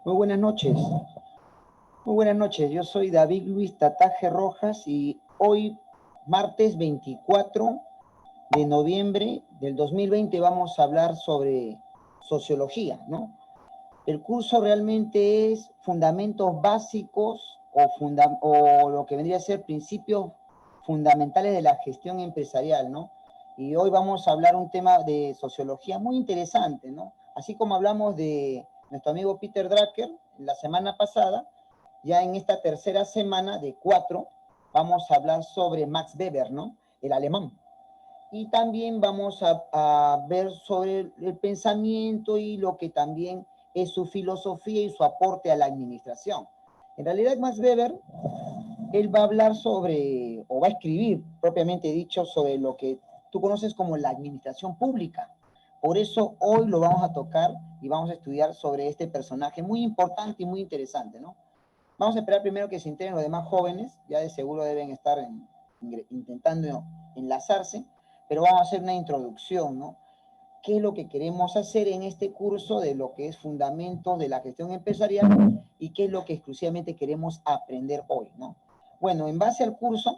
Muy buenas noches. Muy buenas noches. Yo soy David Luis Tataje Rojas y hoy, martes 24 de noviembre del 2020, vamos a hablar sobre sociología, ¿no? El curso realmente es fundamentos básicos o lo que vendría a ser principios fundamentales de la gestión empresarial, ¿no? Y hoy vamos a hablar un tema de sociología muy interesante, ¿no? Así como hablamos de nuestro amigo Peter Drucker la semana pasada, ya en esta tercera semana de 4 vamos a hablar sobre Max Weber, ¿no? El alemán. Y también vamos a ver sobre el pensamiento y lo que también es su filosofía y su aporte a la administración. En realidad, Max Weber, él va a hablar sobre, o va a escribir propiamente dicho, sobre lo que tú conoces como la administración pública. Por eso hoy lo vamos a tocar y vamos a estudiar sobre este personaje muy importante y muy interesante, ¿no? Vamos a esperar primero que se integren los demás jóvenes, ya de seguro deben estar intentando enlazarse, pero vamos a hacer una introducción, ¿no? ¿Qué es lo que queremos hacer en este curso de lo que es fundamentos de la gestión empresarial y qué es lo que exclusivamente queremos aprender hoy, ¿no? Bueno, en base al curso,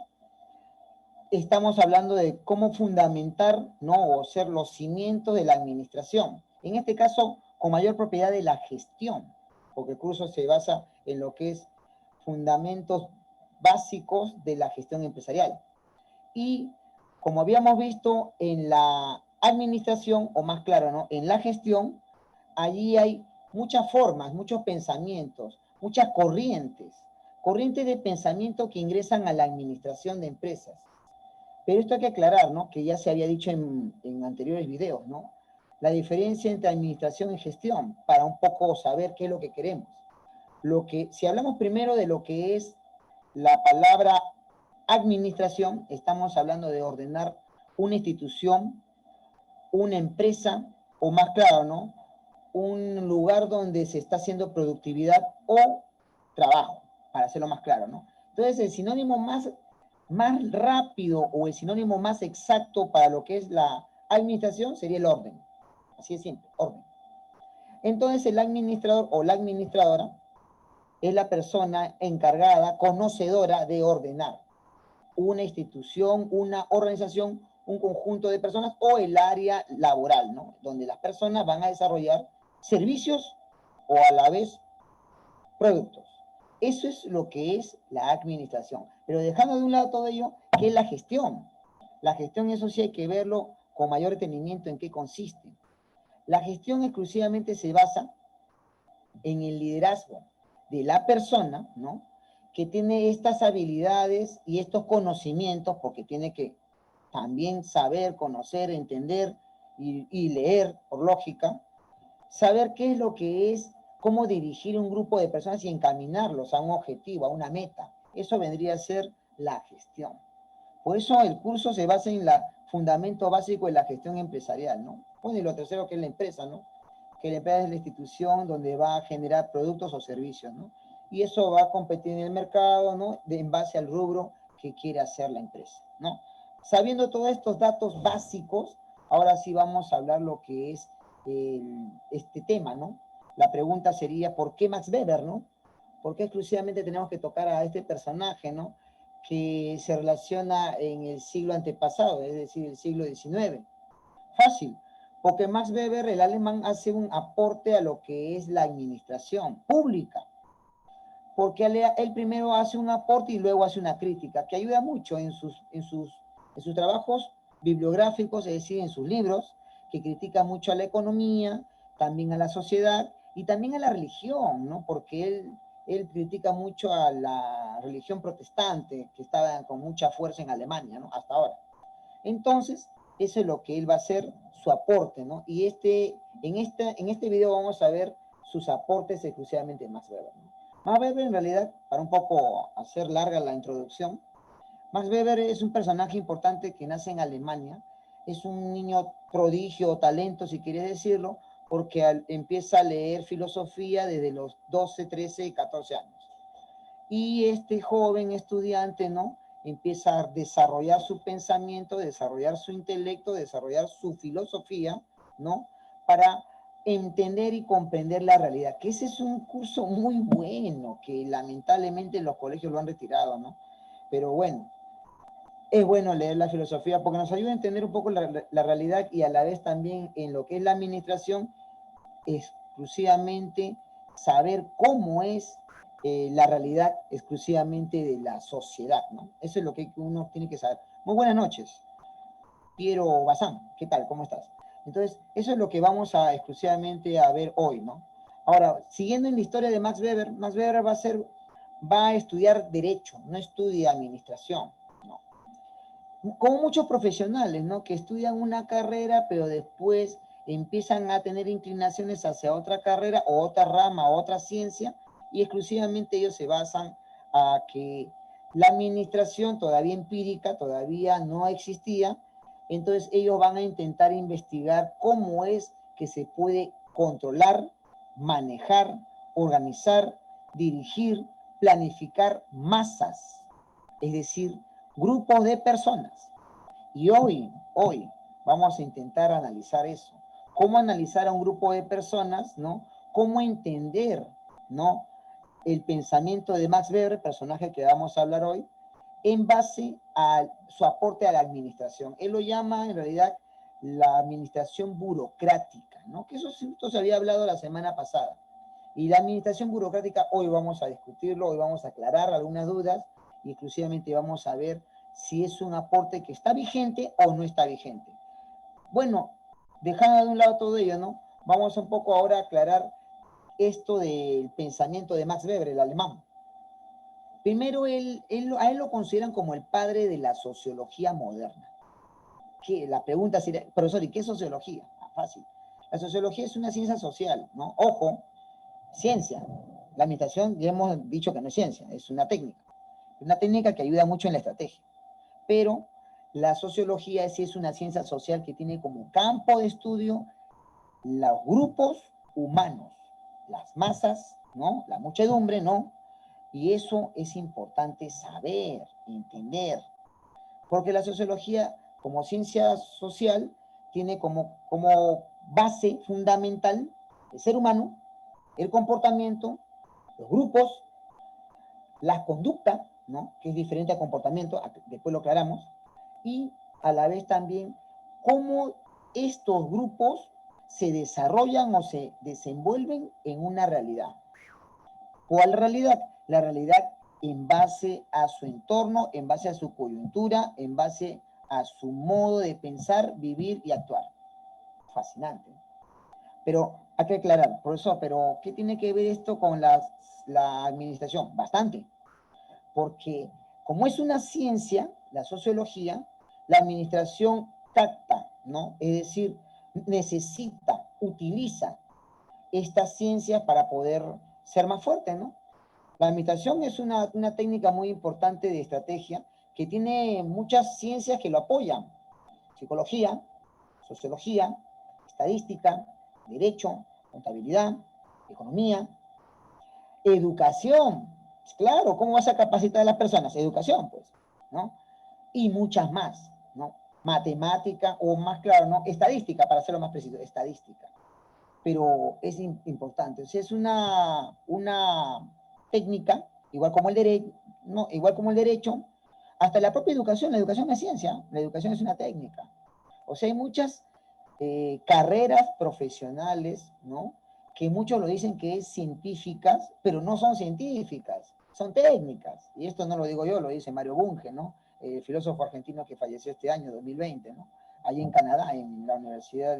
estamos hablando de cómo fundamentar, ¿no? O ser los cimientos de la administración. En este caso, con mayor propiedad de la gestión, porque el curso se basa en lo que es fundamentos básicos de la gestión empresarial. Y como habíamos visto en la administración, o más claro, ¿no? En la gestión, allí hay muchas formas, muchos pensamientos, muchas corrientes de pensamiento que ingresan a la administración de empresas. Pero esto hay que aclarar, ¿no? Que ya se había dicho en anteriores videos, ¿no? La diferencia entre administración y gestión, para un poco saber qué es lo que queremos. Si hablamos primero de lo que es la palabra administración, estamos hablando de ordenar una institución, una empresa, o más claro, ¿no? Un lugar donde se está haciendo productividad o trabajo, para hacerlo más claro, ¿no? Entonces, el sinónimo más rápido o el sinónimo más exacto para lo que es la administración sería el orden. Así de simple, orden. Entonces, el administrador o la administradora es la persona encargada, conocedora de ordenar una institución, una organización, un conjunto de personas o el área laboral, ¿no? Donde las personas van a desarrollar servicios o a la vez productos. Eso es lo que es la administración. Pero dejando de un lado todo ello, ¿qué es la gestión? La gestión, eso sí hay que verlo con mayor detenimiento en qué consiste. La gestión exclusivamente se basa en el liderazgo de la persona, ¿no? Que tiene estas habilidades y estos conocimientos, porque tiene que también saber, conocer, entender y leer por lógica, saber qué es lo que es, cómo dirigir un grupo de personas y encaminarlos a un objetivo, a una meta. Eso vendría a ser la gestión. Por eso el curso se basa en el fundamento básico de la gestión empresarial, ¿no? Bueno, y lo tercero que es la empresa, ¿no? Que la empresa es la institución donde va a generar productos o servicios, ¿no? Y eso va a competir en el mercado, ¿no? En base al rubro que quiere hacer la empresa, ¿no? Sabiendo todos estos datos básicos, ahora sí vamos a hablar lo que es este tema, ¿no? La pregunta sería, ¿por qué Max Weber, no? ¿Por qué exclusivamente tenemos que tocar a este personaje, ¿no? Que se relaciona en el siglo antepasado, es decir, el siglo XIX. Fácil, porque Max Weber, el alemán, hace un aporte a lo que es la administración pública, porque él primero hace un aporte y luego hace una crítica, que ayuda mucho en sus trabajos bibliográficos, es decir, en sus libros, que critica mucho a la economía, también a la sociedad y también a la religión, ¿no? Porque él critica mucho a la religión protestante, que estaba con mucha fuerza en Alemania, ¿no? Hasta ahora. Entonces, eso es lo que él va a hacer, su aporte, ¿no? Y en este video vamos a ver sus aportes exclusivamente de Max Weber, ¿no? Max Weber, en realidad, para un poco hacer larga la introducción, Max Weber es un personaje importante que nace en Alemania, es un niño prodigio, talento, si quieres decirlo, porque empieza a leer filosofía desde los 12, 13, 14 años. Y este joven estudiante, ¿no? Empieza a desarrollar su pensamiento, desarrollar su intelecto, desarrollar su filosofía, ¿no? Para entender y comprender la realidad, que ese es un curso muy bueno, que lamentablemente los colegios lo han retirado, ¿no? Pero bueno, es bueno leer la filosofía porque nos ayuda a entender un poco la realidad y a la vez también en lo que es la administración, exclusivamente saber cómo es la realidad exclusivamente de la sociedad, ¿no? Eso es lo que uno tiene que saber. Muy buenas noches, Piero Bazán, ¿qué tal? ¿Cómo estás? Entonces, eso es lo que vamos a exclusivamente a ver hoy, ¿no? Ahora, siguiendo en la historia de Max Weber va a estudiar Derecho, no estudia Administración, ¿no? Como muchos profesionales, ¿no? Que estudian una carrera, pero después empiezan a tener inclinaciones hacia otra carrera o otra rama o otra ciencia, y exclusivamente ellos se basan a que la administración todavía empírica, todavía no existía, entonces ellos van a intentar investigar cómo es que se puede controlar, manejar, organizar, dirigir, planificar masas, es decir, grupos de personas. Y hoy vamos a intentar analizar eso. ¿Cómo analizar a un grupo de personas, ¿no? ¿Cómo entender, ¿no? El pensamiento de Max Weber, personaje que vamos a hablar hoy, en base a su aporte a la administración. Él lo llama, en realidad, la administración burocrática, ¿no? Que eso se había hablado la semana pasada. Y la administración burocrática, hoy vamos a discutirlo, hoy vamos a aclarar algunas dudas, y exclusivamente vamos a ver si es un aporte que está vigente o no está vigente. Bueno, dejando de un lado todo ello, ¿no? Vamos un poco ahora a aclarar esto del pensamiento de Max Weber, el alemán. Primero, a él lo consideran como el padre de la sociología moderna. Que la pregunta sería, profesor, ¿y qué es sociología? Ah, fácil. La sociología es una ciencia social, ¿no? Ojo, ciencia. La administración ya hemos dicho que no es ciencia, es una técnica. Una técnica que ayuda mucho en la estrategia. Pero la sociología sí es una ciencia social que tiene como campo de estudio los grupos humanos, las masas, ¿no? La muchedumbre, ¿no? Y eso es importante saber, entender, porque la sociología, como ciencia social, tiene como base fundamental el ser humano, el comportamiento, los grupos, la conducta, ¿no? Que es diferente al comportamiento, después lo aclaramos, y a la vez también cómo estos grupos se desarrollan o se desenvuelven en una realidad. ¿Cuál realidad? La realidad en base a su entorno, en base a su coyuntura, en base a su modo de pensar, vivir y actuar. Fascinante. Pero hay que aclarar, profesor, pero ¿qué tiene que ver esto con la administración? Bastante. Porque como es una ciencia, la sociología, la administración capta, ¿no? Es decir, necesita, utiliza estas ciencias para poder ser más fuerte, ¿no? La administración es una técnica muy importante de estrategia que tiene muchas ciencias que lo apoyan. Psicología, sociología, estadística, derecho, contabilidad, economía, educación. Claro, ¿cómo vas a capacitar a las personas? Educación, pues, ¿no? Y muchas más, ¿no? Matemática o más claro, ¿no? Estadística, para hacerlo más preciso, estadística. Pero es importante. O sea, es una técnica, igual como el derecho, no, igual como el derecho, hasta la propia educación. La educación es ciencia, la educación es una técnica. O sea, hay muchas carreras profesionales, ¿no? Que muchos lo dicen que es científicas, pero no son científicas, son técnicas. Y esto no lo digo yo, lo dice Mario Bunge, ¿no? El filósofo argentino que falleció este año, 2020, ¿no? Allí en Canadá, en la Universidad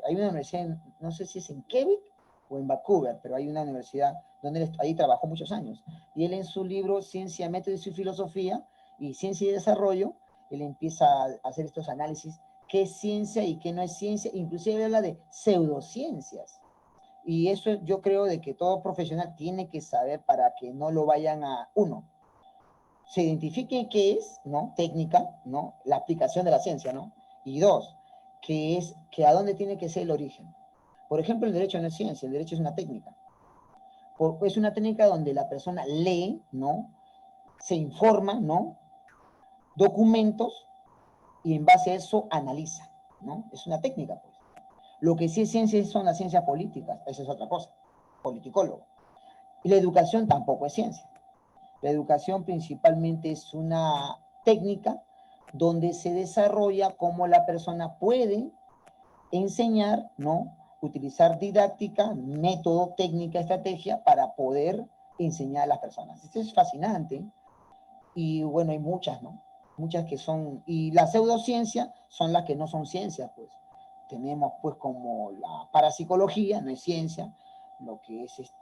hay una universidad, no sé si es en Quebec o en Vancouver, pero hay una universidad donde él ahí trabajó muchos años. Y él en su libro Ciencia, Método y su Filosofía y Ciencia y Desarrollo, él empieza a hacer estos análisis, qué es ciencia y qué no es ciencia, inclusive habla de pseudociencias. Y eso yo creo de que todo profesional tiene que saber para que no lo vayan a, uno, se identifique qué es, ¿no? Técnica, ¿no? La aplicación de la ciencia, ¿no? Y dos, que a dónde tiene que ser el origen. Por ejemplo, el derecho no es ciencia, el derecho es una técnica. Es una técnica donde la persona lee, ¿no? Se informa, ¿no? Documentos y en base a eso analiza, ¿no? Es una técnica, pues. Lo que sí es ciencia son las ciencias políticas, esa es otra cosa, politicólogo. Y la educación tampoco es ciencia. La educación principalmente es una técnica donde se desarrolla cómo la persona puede enseñar, ¿no? Utilizar didáctica, método, técnica, estrategia para poder enseñar a las personas. Esto es fascinante y bueno, hay muchas, ¿no? Muchas que son, y la pseudociencia son las que no son ciencias, pues. Tenemos pues como la parapsicología, no es ciencia, lo que es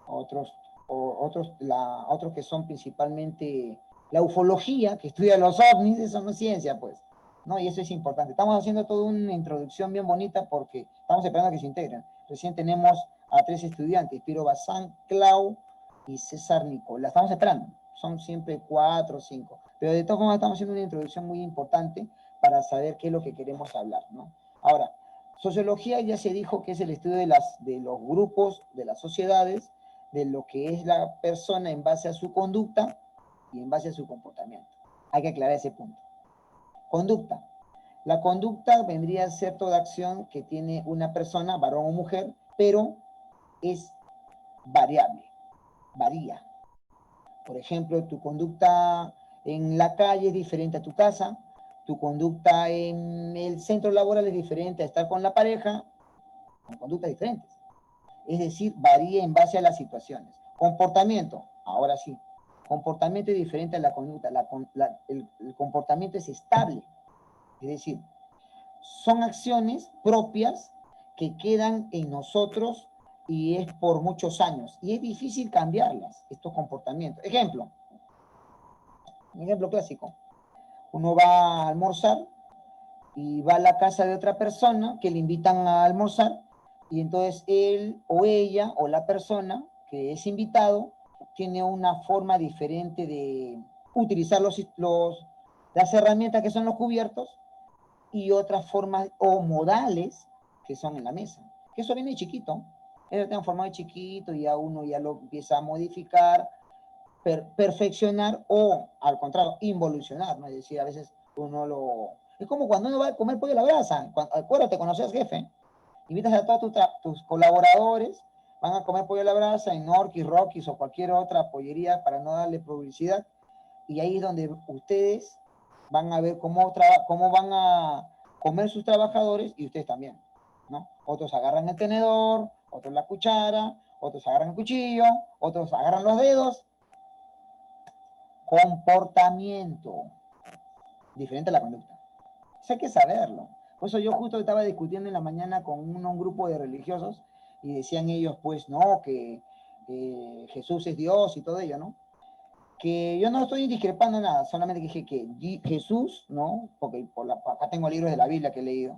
otros, otros que son principalmente la ufología, que estudia los ovnis, eso no es ciencia, pues, ¿no? Y eso es importante. Estamos haciendo toda una introducción bien bonita porque estamos esperando a que se integren. Recién tenemos a 3 estudiantes, Piro Bazán, Clau y César Nicolás. Estamos esperando, son siempre 4 o 5. Pero de todas formas estamos haciendo una introducción muy importante para saber qué es lo que queremos hablar, ¿no? Ahora, sociología ya se dijo que es el estudio de los grupos, de las sociedades, de lo que es la persona en base a su conducta y en base a su comportamiento. Hay que aclarar ese punto. Conducta. La conducta vendría a ser toda acción que tiene una persona, varón o mujer, pero es variable, varía. Por ejemplo, tu conducta en la calle es diferente a tu casa, tu conducta en el centro laboral es diferente a estar con la pareja, son conductas diferentes. Es decir, varía en base a las situaciones. Comportamiento, ahora sí, comportamiento es diferente a la conducta. El comportamiento es estable, es decir, son acciones propias que quedan en nosotros y es por muchos años. Y es difícil cambiarlas, estos comportamientos. Un ejemplo clásico. Uno va a almorzar y va a la casa de otra persona que le invitan a almorzar y entonces él o ella o la persona que es invitado tiene una forma diferente de utilizar las herramientas que son los cubiertos y otras formas o modales que son en la mesa. Que eso viene de chiquito. Eso está en forma de chiquito y ya uno ya lo empieza a modificar, perfeccionar o, al contrario, involucionar, ¿no? Es decir, a veces uno lo... Es como cuando uno va a comer pollo a la brasa. Acuérdate, cuando seas jefe, invitas a todos tus colaboradores, van a comer pollo a la brasa en Norquis, Rockies o cualquier otra pollería para no darle publicidad. Y ahí es donde ustedes van a ver cómo van a comer sus trabajadores y ustedes también, ¿no? Otros agarran el tenedor, otros la cuchara, otros agarran el cuchillo, otros agarran los dedos. Comportamiento, diferente a la conducta. Eso hay que saberlo. Por eso yo justo estaba discutiendo en la mañana con un grupo de religiosos y decían ellos, pues, no, que Jesús es Dios y todo ello, ¿no? Que yo no estoy discrepando nada, solamente dije que Jesús, ¿no? Porque acá tengo libros de la Biblia que he leído,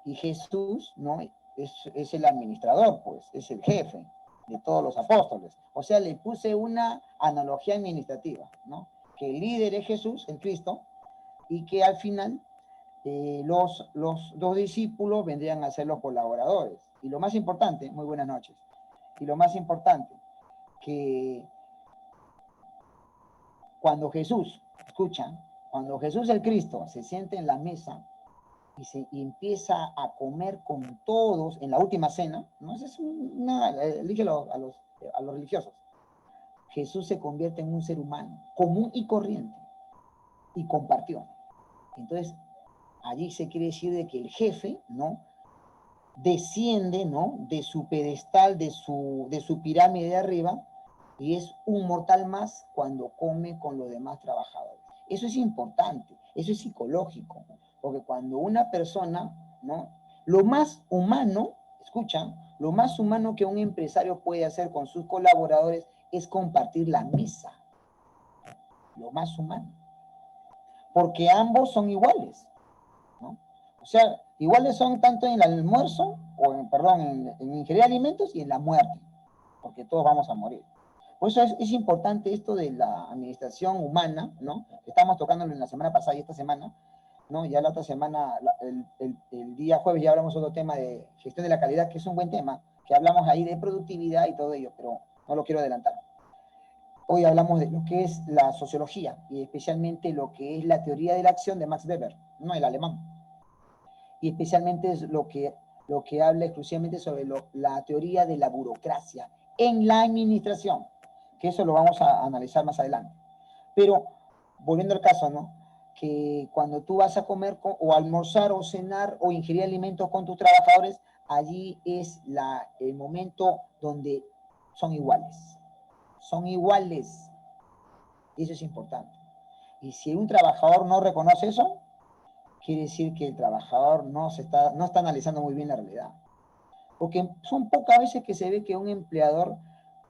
y Jesús, ¿no? Es el administrador, pues, es el jefe de todos los apóstoles. O sea, le puse una analogía administrativa, ¿no? Que el líder es Jesús, el Cristo, y que al final los 2 discípulos vendrían a ser los colaboradores. Y lo más importante, muy buenas noches, y lo más importante, que cuando Jesús, escucha, cuando Jesús el Cristo se siente en la mesa y empieza a comer con todos en la última cena, ¿no? Esa es elígelo a los religiosos. Jesús se convierte en un ser humano común y corriente y compartió. Entonces, allí se quiere decir de que el jefe, ¿no? Desciende, ¿no? De su pedestal, de su pirámide de arriba, y es un mortal más cuando come con los demás trabajadores. Eso es importante, eso es psicológico, porque cuando una persona, ¿no? Lo más humano, escucha, lo más humano que un empresario puede hacer con sus colaboradores es compartir la mesa. Lo más humano. Porque ambos son iguales, ¿no? O sea, iguales son tanto en el almuerzo, en ingerir alimentos y en la muerte, porque todos vamos a morir. Por eso es importante esto de la administración humana, ¿no? Estamos tocándolo en la semana pasada y esta semana, ¿no? Ya la otra semana, el día jueves ya hablamos otro tema de gestión de la calidad, que es un buen tema, que hablamos ahí de productividad y todo ello, pero no lo quiero adelantar. Hoy hablamos de lo que es la sociología y especialmente lo que es la teoría de la acción de Max Weber, ¿no? El alemán. y especialmente es lo que habla exclusivamente sobre la teoría de la burocracia en la administración, que eso lo vamos a analizar más adelante. Pero, volviendo al caso, ¿no? Que cuando tú vas a comer o almorzar o cenar o ingerir alimentos con tus trabajadores, allí es el momento donde son iguales. Son iguales. Y eso es importante. Y si un trabajador no reconoce eso, quiere decir que el trabajador no está analizando muy bien la realidad. Porque son pocas veces que se ve que un empleador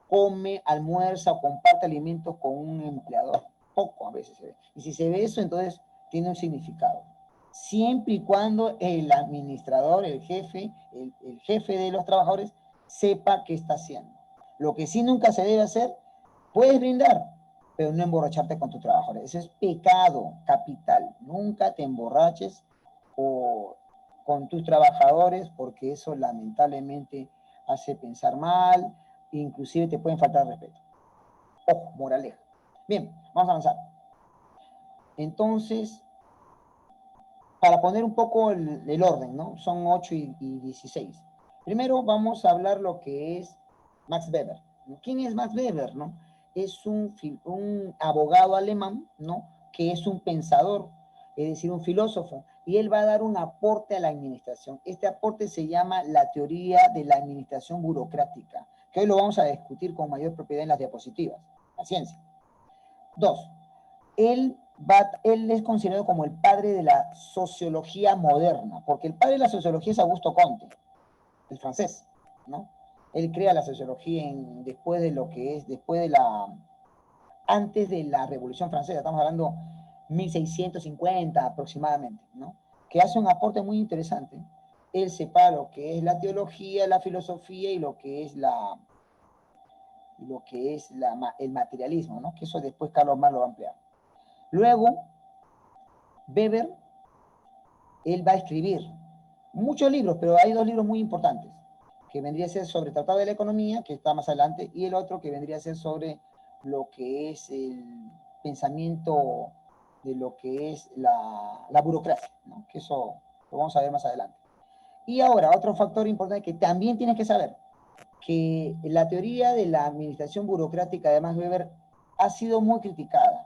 come, almuerza o comparte alimentos con un empleador. Poco a veces se ve. Y si se ve eso, entonces tiene un significado. Siempre y cuando el administrador, el jefe de los trabajadores, sepa qué está haciendo. Lo que sí nunca se debe hacer, puedes brindar, pero no emborracharte con tus trabajadores. Eso es pecado capital. Nunca te emborraches con tus trabajadores, porque eso lamentablemente hace pensar mal, inclusive te pueden faltar respeto. Ojo, moraleja. Bien, vamos a avanzar. Entonces, para poner un poco el orden, ¿no? Son 8 y 16. Primero vamos a hablar lo que es Max Weber. ¿Quién es Max Weber, no? Es un abogado alemán, ¿no? Que es un pensador, es decir, un filósofo, y él va a dar un aporte a la administración. Este aporte se llama la teoría de la administración burocrática, que hoy lo vamos a discutir con mayor propiedad en las diapositivas, la ciencia. 2. Él es considerado como el padre de la sociología moderna, porque el padre de la sociología es Augusto Comte, el francés, ¿no? Él crea la sociología antes de la Revolución Francesa, estamos hablando 1650 aproximadamente, ¿no? Que hace un aporte muy interesante. Él separa lo que es la teología, la filosofía y lo que es el materialismo, ¿no? Que eso después Carlos Marx lo va a ampliar. Luego, Weber, él va a escribir muchos libros, pero hay 2 libros muy importantes, que vendría a ser sobre Tratado de la Economía, que está más adelante, y el otro que vendría a ser sobre lo que es el pensamiento de lo que es la burocracia, ¿no? Que eso lo vamos a ver más adelante. Y ahora, otro factor importante que también tienes que saber, que la teoría de la administración burocrática de Max Weber ha sido muy criticada.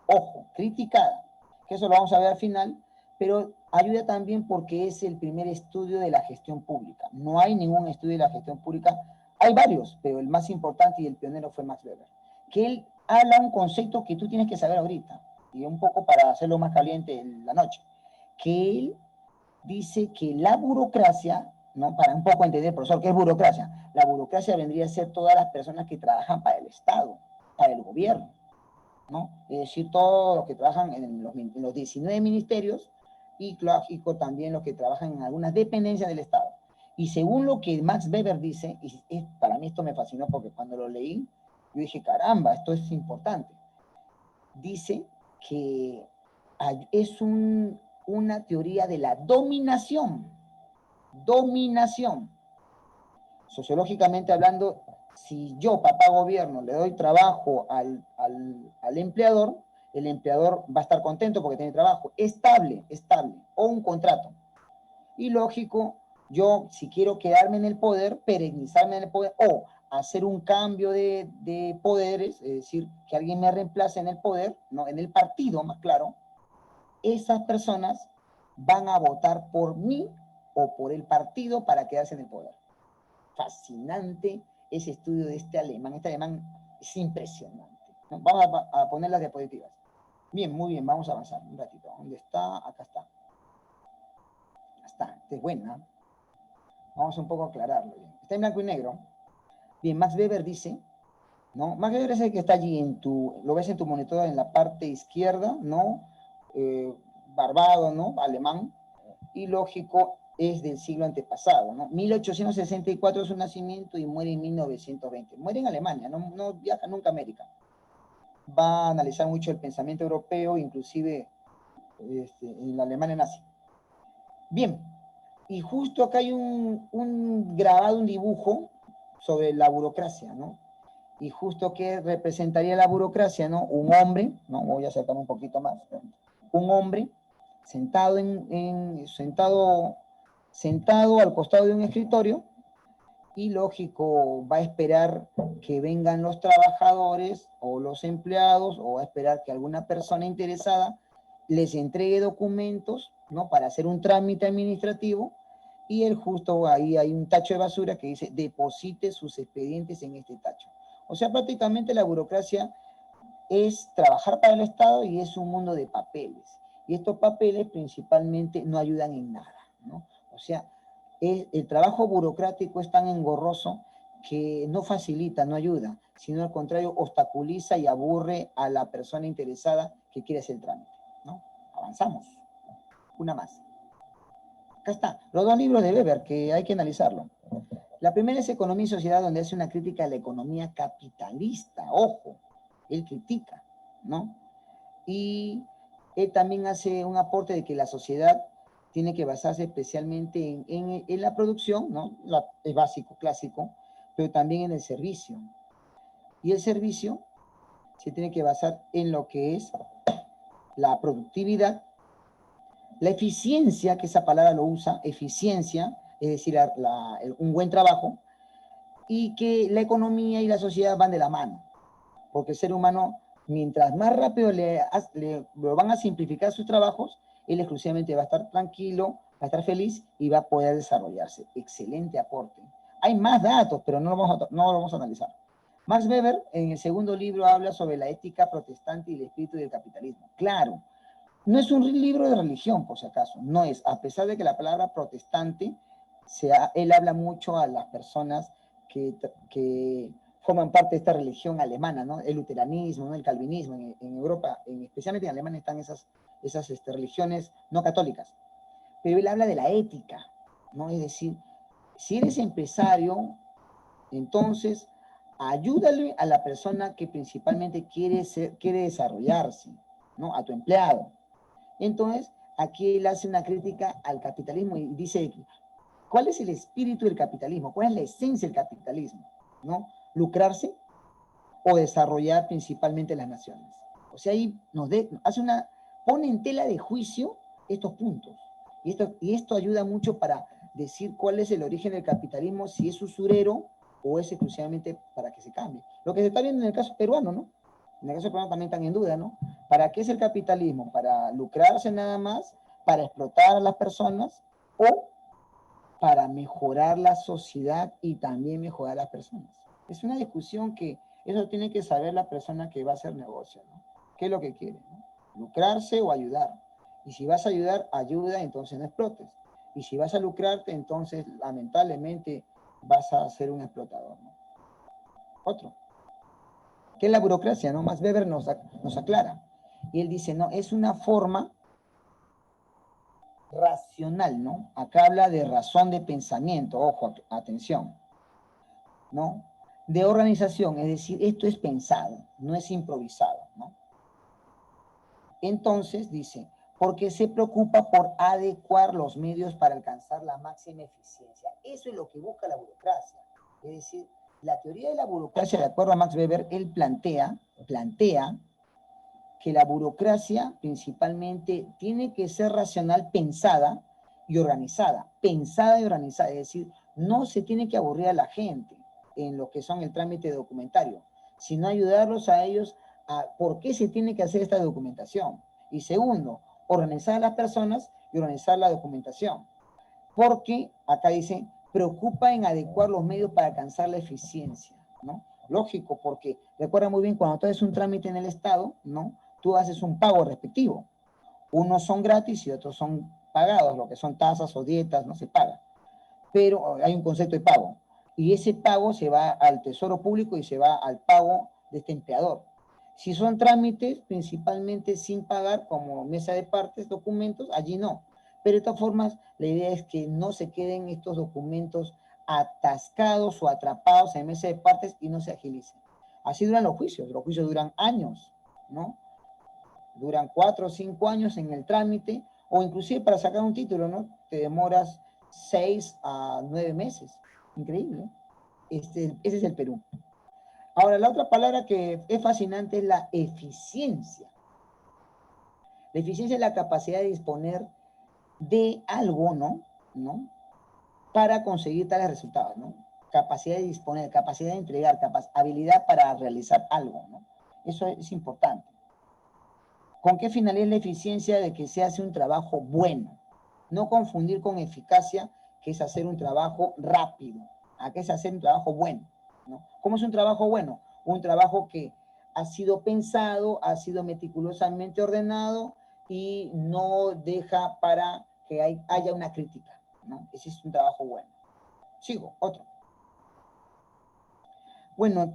Ojo, criticada, que eso lo vamos a ver al final, pero ayuda también porque es el primer estudio de la gestión pública. No hay ningún estudio de la gestión pública, hay varios, pero el más importante y el pionero fue Max Weber, que él habla un concepto que tú tienes que saber ahorita, y un poco para hacerlo más caliente en la noche, que él dice que la burocracia, ¿no? Para un poco entender, profesor, ¿qué es burocracia? La burocracia vendría a ser todas las personas que trabajan para el Estado, para el gobierno, ¿no? Es decir, todos los que trabajan en los 19 ministerios y, lógico, también los que trabajan en algunas dependencias del Estado. Y según lo que Max Weber dice, y para mí esto me fascinó porque cuando lo leí, yo dije, caramba, esto es importante. Dice que es una teoría de la dominación. Dominación. Sociológicamente hablando, si yo, papá gobierno, le doy trabajo al empleador, el empleador va a estar contento porque tiene trabajo estable, o un contrato. Y lógico, yo si quiero quedarme en el poder, perennizarme en el poder, o hacer un cambio de poderes, es decir, que alguien me reemplace en el poder, ¿no? En el partido, más claro, esas personas van a votar por mí o por el partido para quedarse en el poder. Fascinante ese estudio de este alemán. Este alemán es impresionante. Vamos a poner las diapositivas. Bien, muy bien, vamos a avanzar un ratito. ¿Dónde está? Acá está. Está, esta es buena. Vamos un poco a aclararlo. Está en blanco y negro. Bien, Max Weber dice, ¿no? Max Weber es el que está allí lo ves en tu monitor en la parte izquierda, ¿no? Barbado, ¿no? Alemán. Y lógico, es del siglo antepasado, ¿no? 1864 es su nacimiento y muere en 1920. Muere en Alemania, no viaja nunca a América. Va a analizar mucho el pensamiento europeo, inclusive en la Alemania nazi. Bien, y justo acá hay un grabado, un dibujo sobre la burocracia, ¿no? Y justo que representaría la burocracia, ¿no? Un hombre, ¿no? Voy a acercarme un poquito más. Un hombre sentado sentado al costado de un escritorio y lógico va a esperar que vengan los trabajadores o los empleados o va a esperar que alguna persona interesada les entregue documentos, ¿no? Para hacer un trámite administrativo y él justo ahí hay un tacho de basura que dice deposite sus expedientes en este tacho. O sea, prácticamente la burocracia es trabajar para el Estado y es un mundo de papeles. Y estos papeles principalmente no ayudan en nada, ¿no? O sea, el trabajo burocrático es tan engorroso que no facilita, no ayuda, sino al contrario, obstaculiza y aburre a la persona interesada que quiere hacer el trámite, ¿no? Avanzamos. Una más. Acá está, los dos libros de Weber que hay que analizarlo. La primera es Economía y Sociedad, donde hace una crítica a la economía capitalista. Ojo, él critica, ¿no? Y él también hace un aporte de que la sociedad tiene que basarse especialmente en la producción, ¿no? Es básico, clásico, pero también en el servicio. Y el servicio se tiene que basar en lo que es la productividad, la eficiencia, que esa palabra lo usa, eficiencia, es decir, un buen trabajo, y que la economía y la sociedad van de la mano, porque el ser humano, mientras más rápido le van a simplificar sus trabajos, él exclusivamente va a estar tranquilo, va a estar feliz y va a poder desarrollarse. Excelente aporte. Hay más datos, pero no lo vamos a analizar. Max Weber, en el segundo libro, habla sobre la ética protestante y el espíritu del capitalismo. Claro, no es un libro de religión, por si acaso, no es, a pesar de que la palabra protestante, él habla mucho a las personas que forman parte de esta religión alemana, ¿no? El luteranismo, ¿no? El calvinismo, en Europa, especialmente en Alemania están esas religiones no católicas. Pero él habla de la ética, ¿no? Es decir, si eres empresario, entonces ayúdale a la persona que principalmente quiere desarrollarse, ¿no? A tu empleado. Entonces, aquí él hace una crítica al capitalismo y dice, ¿cuál es el espíritu del capitalismo? ¿Cuál es la esencia del capitalismo? ¿No? ¿Lucrarse o desarrollar principalmente las naciones? O sea, ahí pone en tela de juicio estos puntos. Y esto ayuda mucho para decir cuál es el origen del capitalismo, si es usurero o es exclusivamente para que se cambie. Lo que se está viendo en el caso peruano, ¿no? En el caso peruano también están en duda, ¿no? ¿Para qué es el capitalismo? ¿Para lucrarse nada más? ¿Para explotar a las personas? ¿O para mejorar la sociedad y también mejorar a las personas? Es una discusión que eso tiene que saber la persona que va a hacer negocio, ¿no? ¿Qué es lo que quiere? ¿No? ¿Lucrarse o ayudar? Y si vas a ayudar, ayuda, entonces no explotes. Y si vas a lucrarte, entonces lamentablemente vas a ser un explotador, ¿no? Otro. ¿Qué es la burocracia? ¿No? Max Weber nos aclara. Y él dice, no, es una forma racional, ¿no? Acá habla de razón de pensamiento, ojo, atención, ¿no? De organización, es decir, esto es pensado, no es improvisado, ¿no? Entonces dice, porque se preocupa por adecuar los medios para alcanzar la máxima eficiencia. Eso es lo que busca la burocracia. Es decir, la teoría de la burocracia, de acuerdo a Max Weber, él plantea que la burocracia principalmente tiene que ser racional, pensada y organizada. Pensada y organizada, es decir, no se tiene que aburrir a la gente en lo que son el trámite documentario, sino ayudarlos a ellos a por qué se tiene que hacer esta documentación. Y segundo, organizar a las personas y organizar la documentación. Porque, acá dice, preocupa en adecuar los medios para alcanzar la eficiencia, ¿no? Lógico, porque recuerda muy bien, cuando tú haces un trámite en el Estado, ¿no? Tú haces un pago respectivo. Unos son gratis y otros son pagados, lo que son tasas o dietas, no se paga. Pero hay un concepto de pago. Y ese pago se va al tesoro público y se va al pago de este empleador. Si son trámites principalmente sin pagar, como mesa de partes, documentos, allí no. Pero de todas formas, la idea es que no se queden estos documentos atascados o atrapados en mesa de partes y no se agilicen. Así duran los juicios duran años, ¿no? Duran 4 o 5 años en el trámite, o inclusive para sacar un título, ¿no? Te demoras 6 a 9 meses. Increíble. Ese es el Perú. Ahora, la otra palabra que es fascinante es la eficiencia. La eficiencia es la capacidad de disponer de algo, ¿no? para conseguir tales resultados, ¿no? Capacidad de disponer, capacidad de entregar, habilidad para realizar algo, ¿no? Eso es importante. ¿Con qué finalidad la eficiencia de que se hace un trabajo bueno? No confundir con eficacia, que es hacer un trabajo rápido. ¿A qué es hacer un trabajo bueno? ¿No? ¿Cómo es un trabajo bueno? Un trabajo que ha sido pensado, ha sido meticulosamente ordenado y no deja para que haya una crítica, ¿no? Ese es un trabajo bueno. Sigo, otro. Bueno,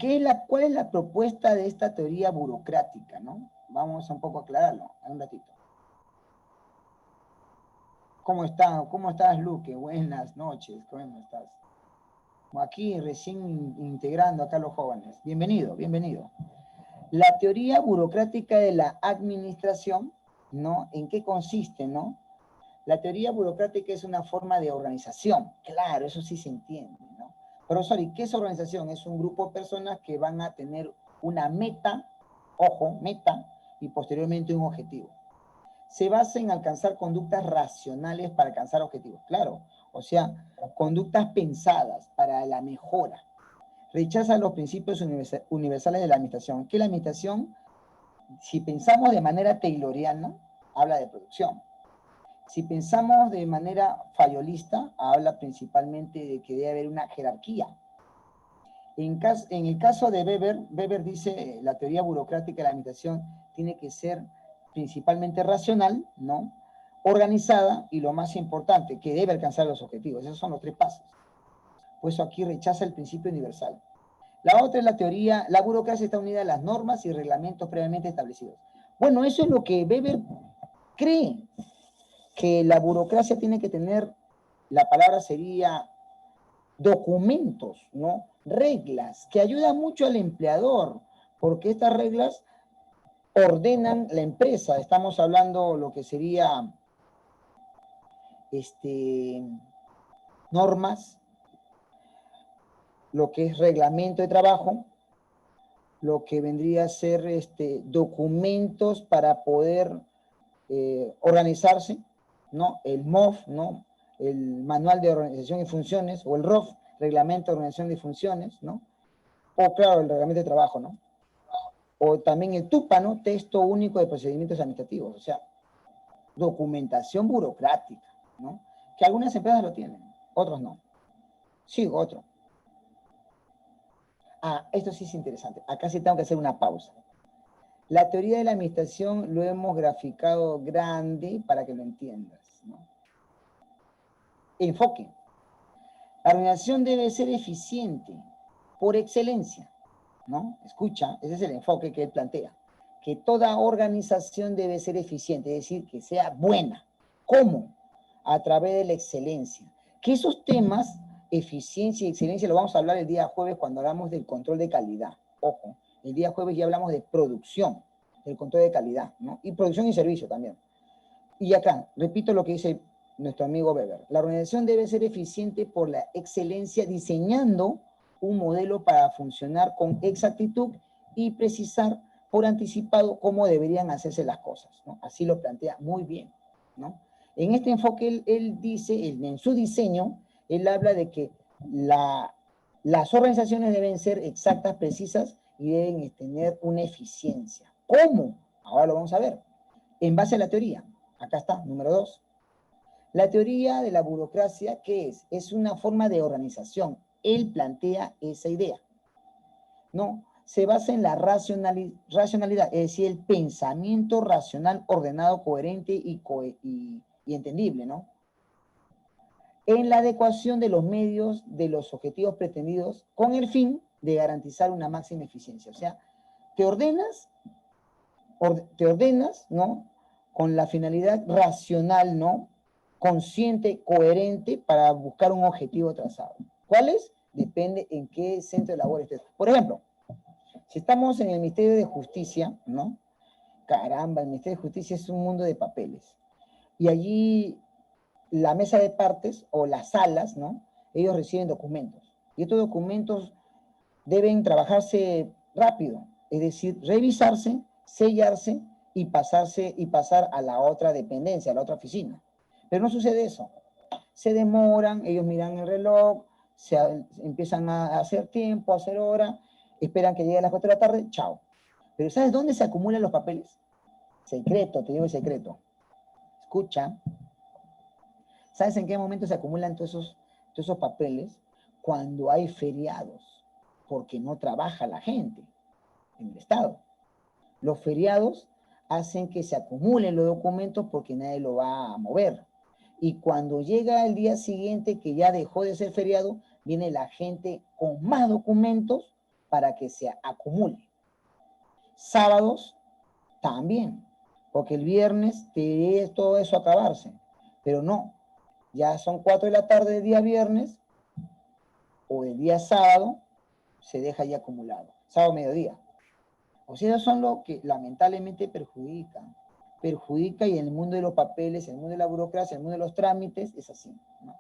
¿cuál es la propuesta de esta teoría burocrática, no? Vamos a un poco a aclararlo, en un ratito. ¿Cómo estás, Luque? Buenas noches, ¿cómo estás? Aquí recién integrando acá a los jóvenes. Bienvenido, bienvenido. La teoría burocrática de la administración, ¿no? ¿En qué consiste, no? La teoría burocrática es una forma de organización. Claro, eso sí se entiende, ¿no? Profesor, ¿y qué es organización? Es un grupo de personas que van a tener una meta, ojo, meta, y posteriormente un objetivo. Se basa en alcanzar conductas racionales para alcanzar objetivos, claro. O sea, conductas pensadas para la mejora. Rechaza los principios universales de la administración. Que la administración, si pensamos de manera tayloriana, habla de producción. Si pensamos de manera fayolista, habla principalmente de que debe haber una jerarquía. En el caso de Weber dice, la teoría burocrática de la administración tiene que ser principalmente racional, ¿no? Organizada y lo más importante, que debe alcanzar los objetivos. Esos son los 3 pasos. Por eso aquí rechaza el principio universal. La otra es la teoría, la burocracia está unida a las normas y reglamentos previamente establecidos. Bueno, eso es lo que Weber cree, que la burocracia tiene que tener, la palabra sería documentos, ¿no? Reglas, que ayudan mucho al empleador, porque estas reglas ordenan la empresa. Estamos hablando lo que sería normas, lo que es reglamento de trabajo, lo que vendría a ser documentos para poder organizarse, ¿no? El MOF, ¿no? El Manual de Organización y Funciones, o el ROF, Reglamento de Organización y Funciones, ¿no? O claro, el Reglamento de Trabajo, ¿no? O también el TUPA, ¿no? Texto Único de Procedimientos Administrativos, o sea, documentación burocrática, ¿no? Que algunas empresas lo tienen, otros no. Sigo, otro. Ah, esto sí es interesante. Acá sí tengo que hacer una pausa. La teoría de la administración lo hemos graficado grande para que lo entiendas, ¿no? Enfoque. La organización debe ser eficiente por excelencia, ¿no? Escucha, ese es el enfoque que él plantea. Que toda organización debe ser eficiente, es decir, que sea buena. ¿Cómo? A través de la excelencia. Que esos temas, eficiencia y excelencia, lo vamos a hablar el día jueves cuando hablamos del control de calidad. Ojo, el día jueves ya hablamos de producción, del control de calidad, ¿no? Y producción y servicio también. Y acá, repito lo que dice nuestro amigo Weber. La organización debe ser eficiente por la excelencia, diseñando un modelo para funcionar con exactitud y precisar por anticipado cómo deberían hacerse las cosas, ¿no? Así lo plantea muy bien, ¿no? En este enfoque, él dice, en su diseño, él habla de que las organizaciones deben ser exactas, precisas y deben tener una eficiencia. ¿Cómo? Ahora lo vamos a ver. En base a la teoría. Acá está, número 2. La teoría de la burocracia, ¿qué es? Es una forma de organización. Él plantea esa idea. No, se basa en la racionalidad, es decir, el pensamiento racional, ordenado, coherente y entendible, ¿no? En la adecuación de los medios de los objetivos pretendidos con el fin de garantizar una máxima eficiencia. O sea, te ordenas, ¿no? Con la finalidad racional, ¿no? Consciente, coherente para buscar un objetivo trazado. ¿Cuál es? Depende en qué centro de labor estés. Por ejemplo, si estamos en el Ministerio de Justicia, ¿no? Caramba, el Ministerio de Justicia es un mundo de papeles. Y allí la mesa de partes o las salas, ¿no? Ellos reciben documentos. Y estos documentos deben trabajarse rápido, es decir, revisarse, sellarse y pasar a la otra dependencia, a la otra oficina. Pero no sucede eso. se demoran, ellos miran el reloj, empiezan a hacer tiempo, a hacer hora, esperan que llegue a las 4 de la tarde, chao. Pero ¿sabes dónde se acumulan los papeles? Secreto, te digo el secreto. Escucha. ¿Sabes en qué momento se acumulan todos esos papeles? Cuando hay feriados, porque no trabaja la gente en el Estado. Los feriados hacen que se acumulen los documentos porque nadie lo va a mover. Y cuando llega el día siguiente, que ya dejó de ser feriado, viene la gente con más documentos para que se acumule. Sábados también, porque el viernes te todo eso acabarse. Pero no, ya son 4 de la tarde del día viernes o el día sábado, se deja ya acumulado. Sábado mediodía. O sea, son lo que lamentablemente perjudica y en el mundo de los papeles, en el mundo de la burocracia, en el mundo de los trámites, es así, ¿no?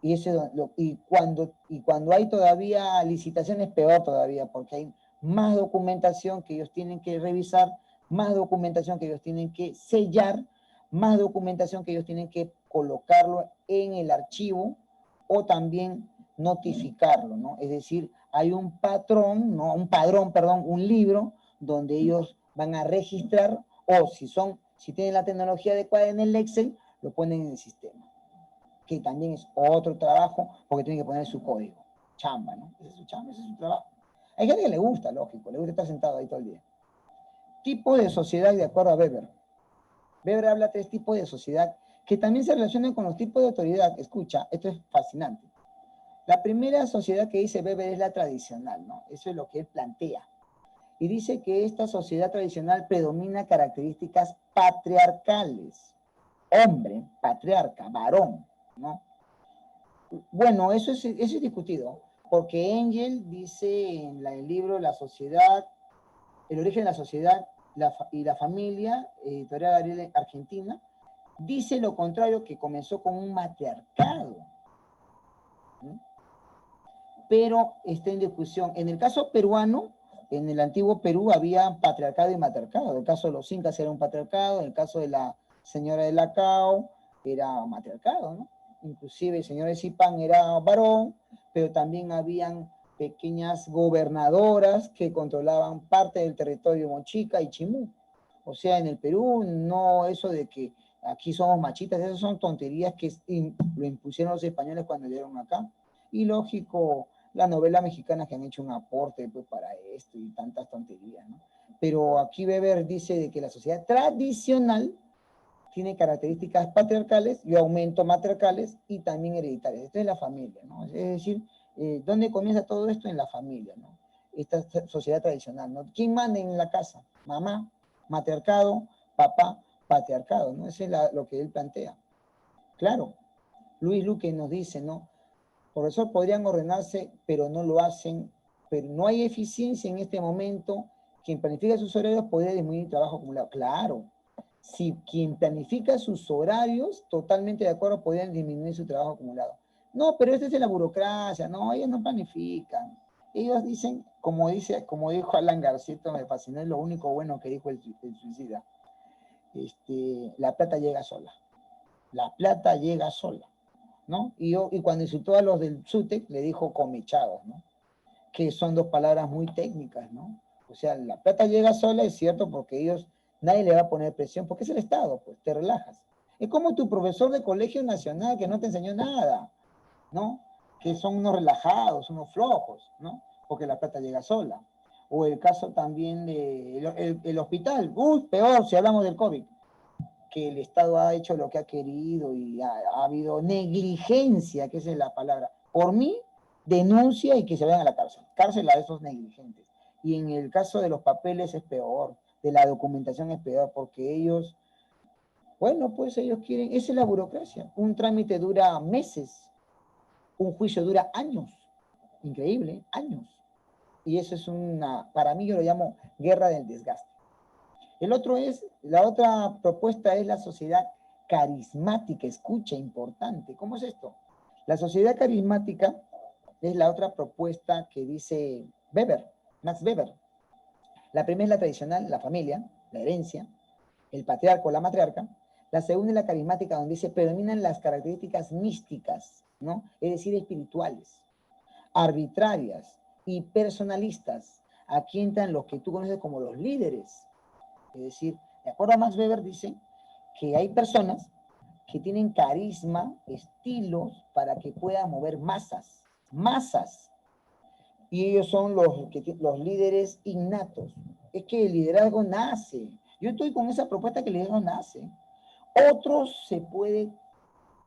Y cuando hay todavía licitaciones, peor todavía, porque hay más documentación que ellos tienen que revisar, más documentación que ellos tienen que sellar, más documentación que ellos tienen que colocarlo en el archivo o también notificarlo, ¿no? Es decir, hay un patrón, ¿no? Un padrón, perdón, un libro donde ellos van a registrar o si tienen la tecnología adecuada en el Excel, lo ponen en el sistema, que también es otro trabajo porque tienen que poner su código. Chamba, ¿no? Ese es su chamba, ese es su trabajo. Hay gente que le gusta, lógico, le gusta estar sentado ahí todo el día. Tipo de sociedad de acuerdo a Weber. Weber habla de 3 tipos de sociedad que también se relacionan con los tipos de autoridad. Escucha, esto es fascinante. La primera sociedad que dice Weber es la tradicional, ¿no? Eso es lo que él plantea. Y dice que esta sociedad tradicional predomina características patriarcales. Hombre, patriarca, varón, ¿no? Bueno, eso es discutido, porque Engel dice en el libro La sociedad, el origen de la sociedad y la familia, editorial Ariel Argentina, dice lo contrario, que comenzó con un matriarcado, ¿no? Pero está en discusión. En el caso peruano, en el antiguo Perú había patriarcado y matriarcado. En el caso de los incas era un patriarcado, en el caso de la señora de Lacao era matriarcado, ¿no? Inclusive el señor de Zipán era varón, pero también habían pequeñas gobernadoras que controlaban parte del territorio Mochica y Chimú. O sea, en el Perú, no eso de que aquí somos machistas, esas son tonterías que lo impusieron los españoles cuando llegaron acá. Y lógico, las novelas mexicanas que han hecho un aporte pues, para esto y tantas tonterías, ¿no? Pero aquí Weber dice de que la sociedad tradicional tiene características patriarcales, yo aumento matriarcales y también hereditarias. Esto es la familia, ¿no? Es decir, ¿dónde comienza todo esto? En la familia, ¿no? Esta sociedad tradicional, ¿no? ¿Quién manda en la casa? Mamá, matriarcado, papá, patriarcado, ¿no? Eso es lo que él plantea. Claro, Luis Luque nos dice, ¿no? Profesor, podrían ordenarse, pero no lo hacen, pero no hay eficiencia en este momento. Quien planifica sus horarios podría disminuir el trabajo acumulado. Claro, si quien planifica sus horarios, totalmente de acuerdo, podrían disminuir su trabajo acumulado. No, pero esto es de la burocracia, no, ellos no planifican. Ellos dicen, como dijo Alan García, me fascinó, es lo único bueno que dijo el suicida. La plata llega sola. La plata llega sola, ¿no? Y cuando insultó a los del SUTEC, le dijo comechados, ¿no? Que son 2 palabras muy técnicas, ¿no? O sea, la plata llega sola, es cierto, porque nadie le va a poner presión, porque es el Estado, pues, te relajas. Es como tu profesor de colegio nacional que no te enseñó nada, ¿no? Que son unos relajados, unos flojos, ¿no? Porque la plata llega sola. O el caso también el hospital, peor si hablamos del COVID, que el Estado ha hecho lo que ha querido y ha habido negligencia, que esa es la palabra. Por mí, denuncia y que se vayan a la cárcel. Cárcel a esos negligentes. Y en el caso de los papeles es peor, de la documentación es peor, porque ellos, bueno, pues ellos quieren, esa es la burocracia. Un trámite dura meses, un juicio dura años. Increíble, años. Y eso es para mí yo lo llamo guerra del desgaste. La otra propuesta es la sociedad carismática. Escucha, importante. ¿Cómo es esto? La sociedad carismática es la otra propuesta que dice Weber, Max Weber. La primera es la tradicional, la familia, la herencia, el patriarca o la matriarca. La segunda es la carismática, donde dice, predominan las características místicas, ¿no? Es decir, espirituales, arbitrarias y personalistas. Aquí entran los que tú conoces como los líderes. Es decir, de acuerdo a Max Weber, dice que hay personas que tienen carisma, estilos, para que puedan mover masas, masas. Y ellos son los líderes innatos. Es que el liderazgo nace. Yo estoy con esa propuesta que el liderazgo nace. Otros se puede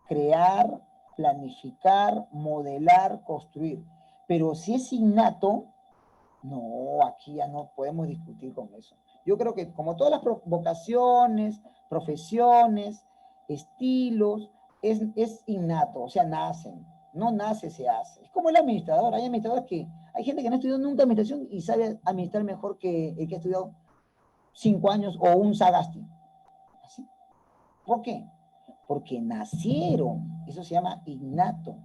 crear, planificar, modelar, construir. Pero si es innato, no, aquí ya no podemos discutir con eso. Yo creo que como todas las vocaciones, profesiones, estilos, es innato, o sea, nacen. No nace, se hace. Es como el administrador. Hay administradores hay gente que no estudió nunca administración y sabe administrar mejor que el que ha estudiado 5 años o un Sagasti. ¿Así? ¿Por qué? Porque nacieron. Eso se llama innato.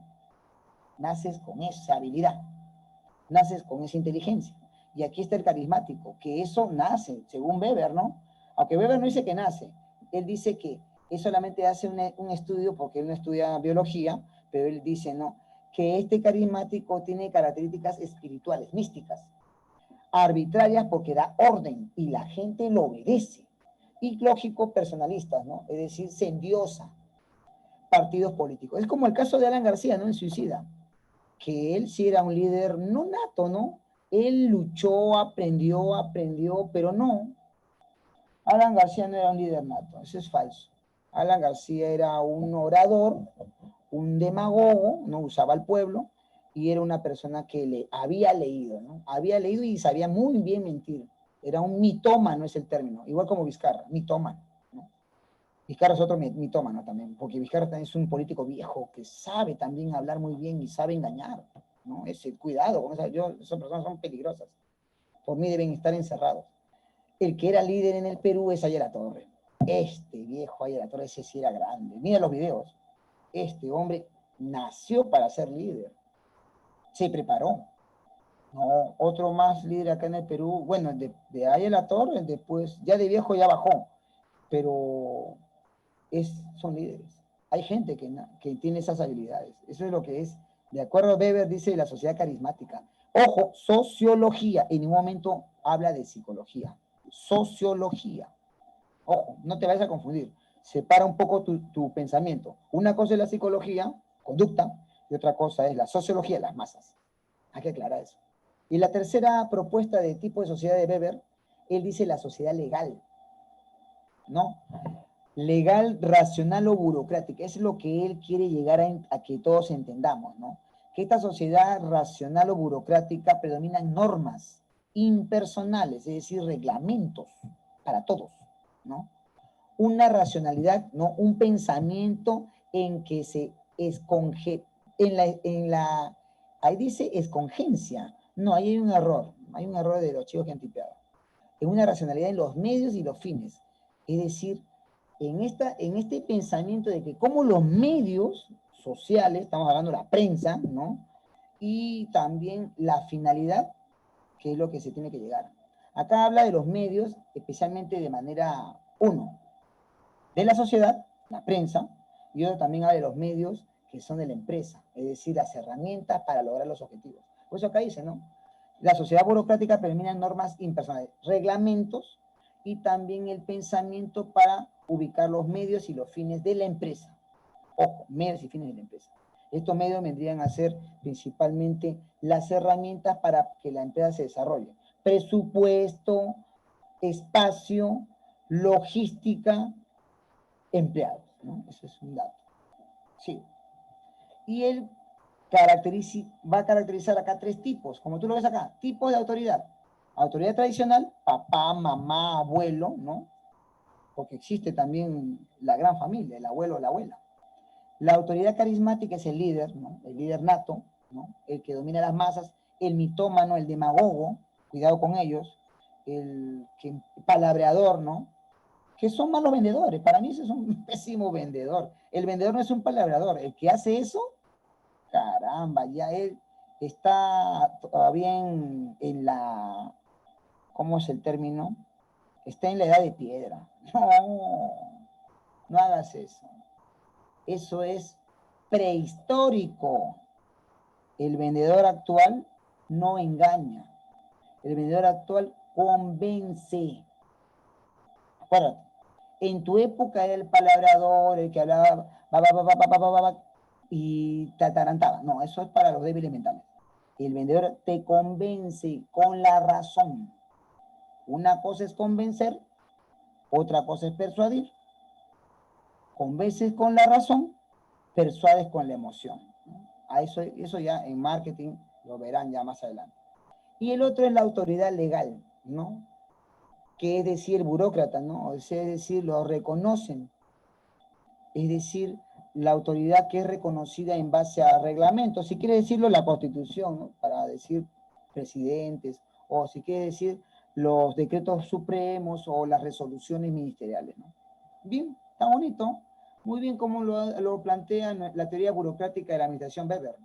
Naces con esa habilidad. Naces con esa inteligencia. Y aquí está el carismático, que eso nace, según Weber, ¿no? Aunque Weber no dice que nace, él dice que él solamente hace un estudio, porque él no estudia biología, pero él dice, ¿no? Que este carismático tiene características espirituales, místicas, arbitrarias porque da orden y la gente lo obedece. Y lógico, personalistas, ¿no? Es decir, se endiosa partidos políticos. Es como el caso de Alan García, ¿no? En Suicida, que él sí era un líder no nato, ¿no? Él luchó, aprendió, pero no. Alan García no era un líder nato, eso es falso. Alan García era un orador, un demagogo, no usaba al pueblo, y era una persona que le había leído, ¿no? Había leído y sabía muy bien mentir. Era un mitómano, es el término, igual como Vizcarra, mitómano, ¿no? Vizcarra es otro mitómano también, porque Vizcarra también es un político viejo que sabe también hablar muy bien y sabe engañar, ¿no? Cuidado con esas personas son peligrosas. Por mí deben estar encerrados. El que era líder en el Perú es Aya La Torre. Este viejo Aya La Torre, ese sí era grande. Mira los videos. Este hombre nació para ser líder. Se preparó. No, otro más líder acá en el Perú, bueno, de Aya La Torre, después, ya de viejo ya bajó, pero son líderes. Hay gente que tiene esas habilidades. Eso es lo que es. De acuerdo a Weber, dice la sociedad carismática. Ojo, sociología. En ningún momento habla de psicología. Sociología. Ojo, no te vayas a confundir. Separa un poco tu pensamiento. Una cosa es la psicología, conducta, y otra cosa es la sociología, las masas. Hay que aclarar eso. Y la tercera propuesta de tipo de sociedad de Weber, él dice la sociedad legal, ¿no? Legal, racional o burocrática. Es lo que él quiere llegar a que todos entendamos, ¿no? Que esta sociedad racional o burocrática predominan normas impersonales, es decir, reglamentos para todos, ¿no? Una racionalidad, ¿no? Un pensamiento en que se esconge, ahí dice escongencia. No, ahí hay un error de los chicos que han tipeado. Es una racionalidad en los medios y los fines. Es decir, en este pensamiento de que como los medios sociales, estamos hablando de la prensa, ¿no? Y también la finalidad, que es lo que se tiene que llegar. Acá habla de los medios, especialmente de manera, uno, de la sociedad, la prensa, y otro también habla de los medios que son de la empresa, es decir, las herramientas para lograr los objetivos. Por eso acá dice, ¿no? La sociedad burocrática termina en normas impersonales, reglamentos y también el pensamiento para ubicar los medios y los fines de la empresa. Ojo, medios y fines de la empresa. Estos medios vendrían a ser principalmente las herramientas para que la empresa se desarrolle. Presupuesto, espacio, logística, empleados, ¿no? Eso es un dato. Sí. Y él va a caracterizar acá 3 tipos, como tú lo ves acá, tipos de autoridad. Autoridad tradicional, papá, mamá, abuelo, ¿no? Porque existe también la gran familia, el abuelo o la abuela. La autoridad carismática es el líder, ¿no? El líder nato, ¿no? El que domina las masas, el mitómano, el demagogo, cuidado con ellos, el palabreador, ¿no? Que son malos vendedores. Para mí ese es un pésimo vendedor. El vendedor no es un palabreador. El que hace eso, caramba, ya él está todavía en la, ¿cómo es el término? Está en la edad de piedra. No, No hagas eso. Eso es prehistórico. El vendedor actual no engaña. El vendedor actual convence. Acuérdate, en tu época era el palabrador, el que hablaba y te atarantaba. No, eso es para los débiles mentales. El vendedor te convence con la razón. Una cosa es convencer, otra cosa es persuadir. Convences con la razón, persuades con la emoción. A eso ya en marketing lo verán ya más adelante. Y el otro es la autoridad legal, ¿no? Que es decir, burócrata, ¿no? Es decir, lo reconocen. Es decir, la autoridad que es reconocida en base a reglamentos, si quiere decirlo la Constitución, ¿no? Para decir presidentes, o si quiere decir los decretos supremos o las resoluciones ministeriales, ¿no? Bien, está bonito. Muy bien como lo plantea la teoría burocrática de la administración Weber.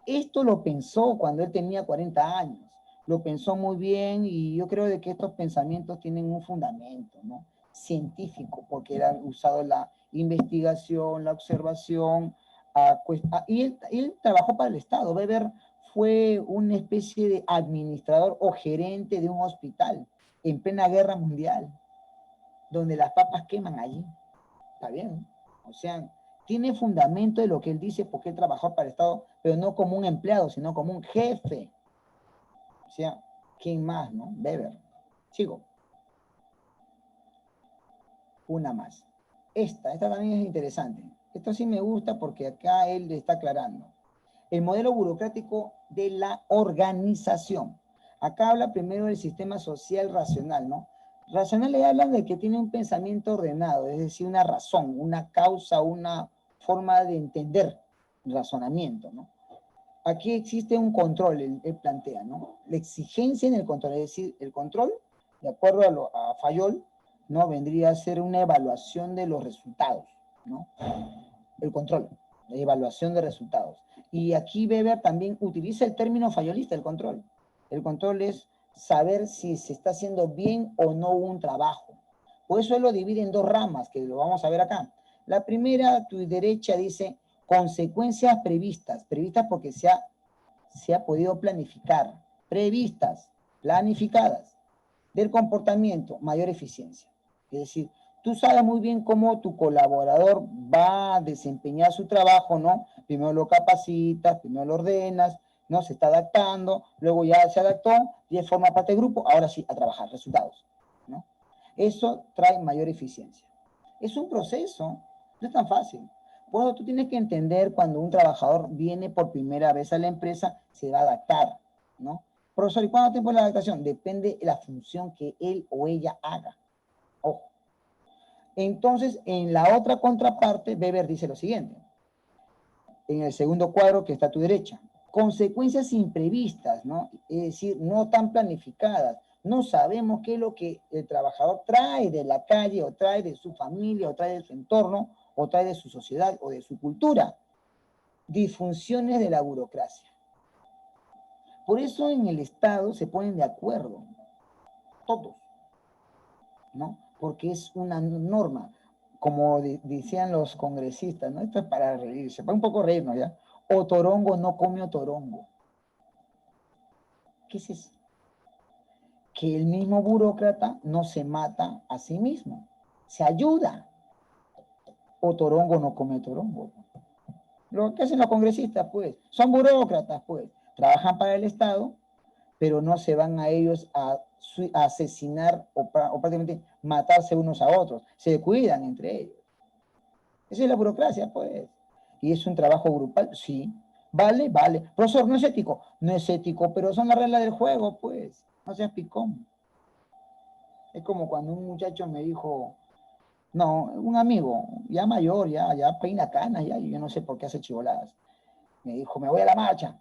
Esto lo pensó cuando él tenía 40 años. Lo pensó muy bien y yo creo de que estos pensamientos tienen un fundamento, ¿no? Científico, porque era usado la investigación, la observación, y él trabajó para el Estado. Weber fue una especie de administrador o gerente de un hospital en plena guerra mundial, donde las papas queman allí. Está bien, o sea, tiene fundamento de lo que él dice porque él trabajó para el Estado, pero no como un empleado, sino como un jefe. O sea, ¿quién más, no? Weber. Sigo. Una más. Esta también es interesante. Esto sí me gusta porque acá él le está aclarando. El modelo burocrático de la organización. Acá habla primero del sistema social racional, ¿no? Racional le hablan de que tiene un pensamiento ordenado, es decir, una razón, una causa, una forma de entender el razonamiento, ¿no? Aquí existe un control, él plantea, ¿no? La exigencia en el control, es decir, el control, de acuerdo a Fayol, ¿no? Vendría a ser una evaluación de los resultados, ¿no? El control, la evaluación de resultados. Y aquí Weber también utiliza el término fayolista, el control. El control es saber si se está haciendo bien o no un trabajo. Por eso él lo divide en dos ramas, que lo vamos a ver acá. La primera, a tu derecha, dice consecuencias previstas. Previstas porque se ha podido planificar. Previstas, planificadas. Del comportamiento, mayor eficiencia. Es decir, tú sabes muy bien cómo tu colaborador va a desempeñar su trabajo, ¿no? Primero lo capacitas, primero lo ordenas, ¿no? Se está adaptando, luego ya se adaptó, y forma parte del grupo, ahora sí, a trabajar, resultados, ¿no? Eso trae mayor eficiencia. Es un proceso, no es tan fácil. Por eso tú tienes que entender cuando un trabajador viene por primera vez a la empresa, se va a adaptar, ¿no? Profesor, ¿y cuánto tiempo es la adaptación? Depende de la función que él o ella haga. Ojo. Entonces, en la otra contraparte, Weber dice lo siguiente. En el segundo cuadro que está a tu derecha. Consecuencias imprevistas, ¿no? Es decir, no tan planificadas. No sabemos qué es lo que el trabajador trae de la calle, o trae de su familia, o trae de su entorno, o trae de su sociedad, o de su cultura. Disfunciones de la burocracia. Por eso en el Estado se ponen de acuerdo, todos, ¿no? Porque es una norma, como decían los congresistas, ¿no? Esto es para reírse, para un poco reírnos, ¿ya? Otorongo no come otorongo. ¿Qué es eso? Que el mismo burócrata no se mata a sí mismo, se ayuda. Otorongo no come otorongo. Lo que hacen los congresistas, pues, son burócratas, pues, trabajan para el Estado, pero no se van a ellos a asesinar o prácticamente matarse unos a otros. Se cuidan entre ellos. Esa es la burocracia, pues. Y es un trabajo grupal, sí. Vale, vale. Profesor, no es ético. No es ético, pero son las reglas del juego, pues. No seas picón. Es como cuando un muchacho me dijo, no, un amigo, ya mayor, ya peina canas, ya, y yo no sé por qué hace chivoladas. Me dijo, me voy a la marcha.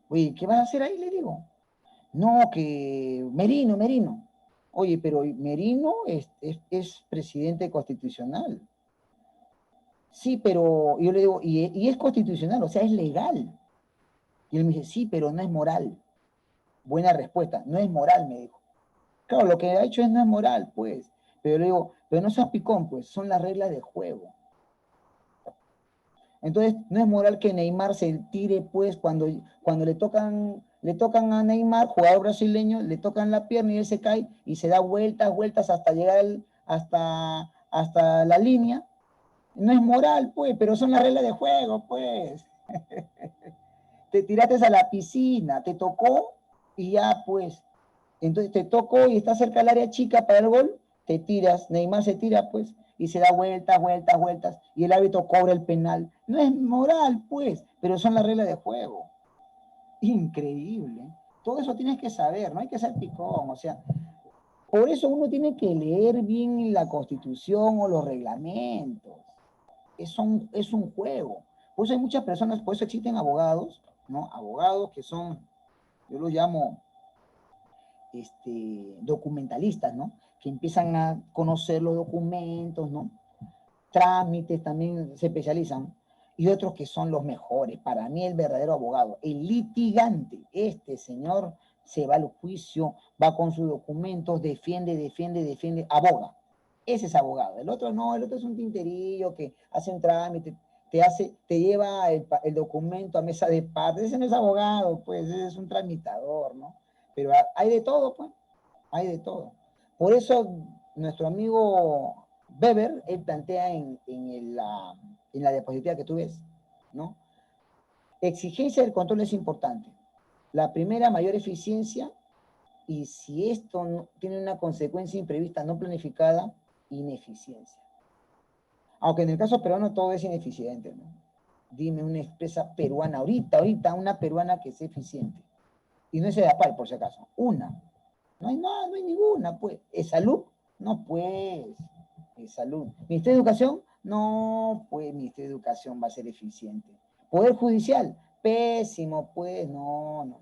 Oye, ¿qué vas a hacer ahí? Le digo. No, que Merino. Oye, pero Merino es presidente constitucional. Sí, pero yo le digo, y es constitucional, o sea, es legal. Y él me dice, sí, pero no es moral. Buena respuesta, no es moral, me dijo. Claro, lo que ha hecho no es moral, pues. Pero yo le digo, Pero no seas picón, pues, son las reglas de juego. Entonces, no es moral que Neymar se tire, pues, cuando le tocan a Neymar, jugador brasileño, le tocan la pierna y él se cae y se da vueltas hasta llegar hasta la línea. No es moral, pues, pero son las reglas de juego, pues. Te tiraste a la piscina, te tocó y ya, pues. Entonces te tocó y está cerca del área chica para el gol, te tiras, Neymar se tira, pues, y se da vueltas, y el árbitro cobra el penal. No es moral, pues, pero son las reglas de juego. Increíble. Todo eso tienes que saber, no hay que ser picón, o sea, por eso uno tiene que leer bien la Constitución o los reglamentos. Es un juego. Por eso hay muchas personas, por eso existen abogados, ¿no? Abogados que son, yo los llamo documentalistas, ¿no? Que empiezan a conocer los documentos, ¿no? Trámites también se especializan. Y otros que son los mejores. Para mí el verdadero abogado, el litigante, este señor se va al juicio, va con sus documentos, defiende, aboga. Ese es abogado. El otro no, el otro es un tinterillo que hace un trámite, te lleva el documento a mesa de partes. Ese no es abogado, pues, ese es un tramitador, ¿no? Pero hay de todo, pues, hay de todo. Por eso nuestro amigo Weber, él plantea en la diapositiva que tú ves, ¿no? Exigencia del control es importante. La primera, mayor eficiencia, y si esto no, tiene una consecuencia imprevista no planificada, ineficiencia. Aunque en el caso peruano todo es ineficiente, ¿no? Dime una empresa peruana, ahorita una peruana que sea eficiente. Y no es EDAPAL, por si acaso. Una. No hay nada, no hay ninguna, pues. ¿Es salud? No, pues. Es salud. ¿Ministerio de Educación? No, pues, Ministerio de Educación va a ser eficiente. ¿Poder Judicial? Pésimo, pues. No.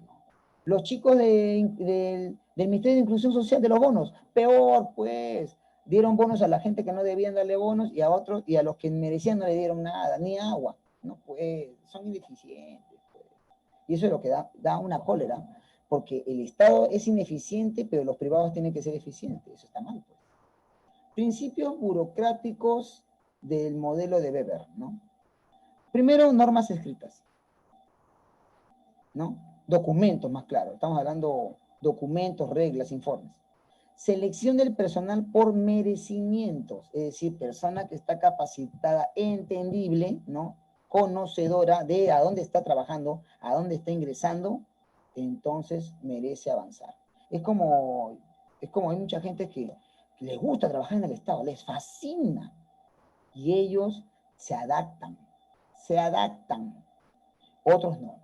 Los chicos del Ministerio de Inclusión Social de los bonos, peor, pues. Dieron bonos a la gente que no debían darle bonos y a otros, y a los que merecían no le dieron nada, ni agua. No, pues, son ineficientes, pues. Y eso es lo que da una cólera, porque el Estado es ineficiente, pero los privados tienen que ser eficientes. Eso está mal, pues. Principios burocráticos del modelo de Weber, ¿no? Primero, normas escritas, ¿no? Documentos, más claro. Estamos hablando documentos, reglas, informes. Selección del personal por merecimientos, es decir, persona que está capacitada, entendible, ¿no? Conocedora de a dónde está trabajando, a dónde está ingresando, entonces merece avanzar. Es como hay mucha gente que les gusta trabajar en el Estado, les fascina, y ellos se adaptan. Otros no.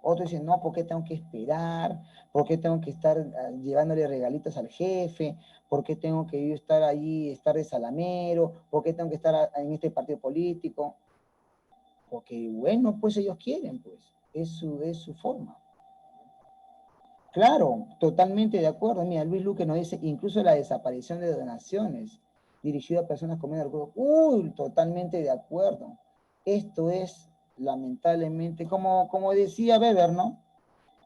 Otros dicen, no, ¿por qué tengo que esperar? ¿Por qué tengo que estar llevándole regalitos al jefe? ¿Por qué tengo que yo estar allí, estar de salamero? ¿Por qué tengo que estar en este partido político? Porque, bueno, pues ellos quieren, pues. Es su forma. Claro, totalmente de acuerdo. Mira, Luis Luque nos dice, incluso la desaparición de donaciones dirigidas a personas con menos recursos. Uy, totalmente de acuerdo. Esto es, lamentablemente, como decía Weber, ¿no?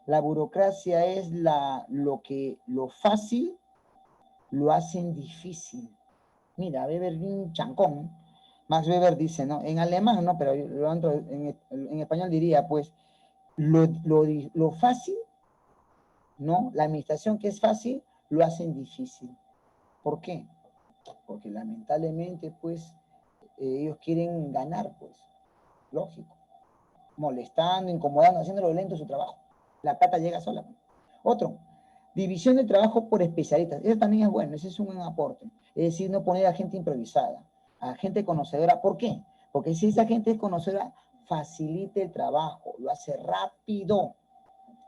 La burocracia es lo fácil lo hacen difícil. Mira, Weber bien chancón. Max Weber dice, ¿no? En alemán, ¿no? Pero en español diría, pues, lo fácil, ¿no? La administración que es fácil, lo hacen difícil. ¿Por qué? Porque lamentablemente, pues, ellos quieren ganar, pues, lógico. Molestando, incomodando, haciéndolo lento su trabajo. La plata llega sola. Otro, división de trabajo por especialistas. Eso también es bueno, ese es un buen aporte. Es decir, no poner a gente improvisada, a gente conocedora. ¿Por qué? Porque si esa gente es conocedora, facilita el trabajo, lo hace rápido.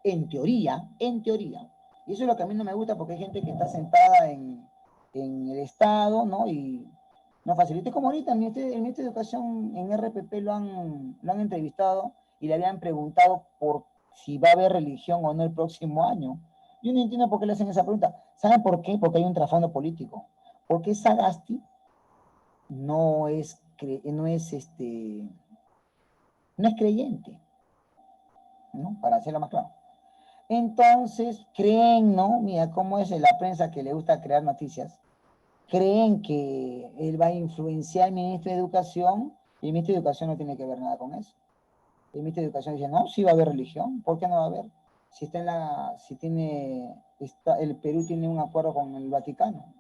En teoría. Y eso es lo que a mí no me gusta, porque hay gente que está sentada en el Estado, ¿no? Y no facilita. Es como ahorita, el Ministerio de Educación en RPP lo han entrevistado y le habían preguntado por si va a haber religión o no el próximo año. Yo no entiendo por qué le hacen esa pregunta. ¿Saben por qué? Porque hay un trasfondo político. Porque Sagasti no es creyente, ¿no? Para hacerlo más claro. Entonces, creen, ¿no? Mira cómo es la prensa que le gusta crear noticias. creen que él va a influenciar al ministro de Educación, y el ministro de Educación no tiene que ver nada con eso. El ministro de Educación dice, no, sí va a haber religión, ¿por qué no va a haber? Si está en la, si tiene, está, el Perú tiene un acuerdo con el Vaticano.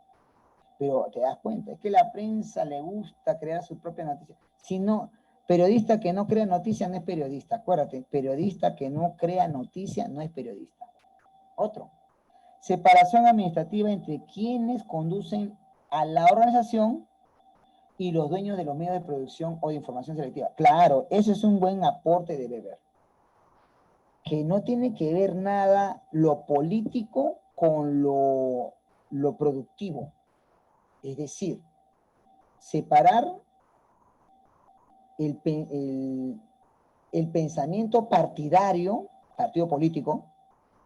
Pero te das cuenta, es que la prensa le gusta crear su propia noticia. Si no, periodista que no crea noticia no es periodista, acuérdate, periodista que no crea noticia no es periodista. Otro, separación administrativa entre quienes conducen a la organización y los dueños de los medios de producción o de información selectiva. Claro, eso es un buen aporte de Weber, que no tiene que ver nada lo político con lo productivo. Es decir, separar el pensamiento partidario, partido político,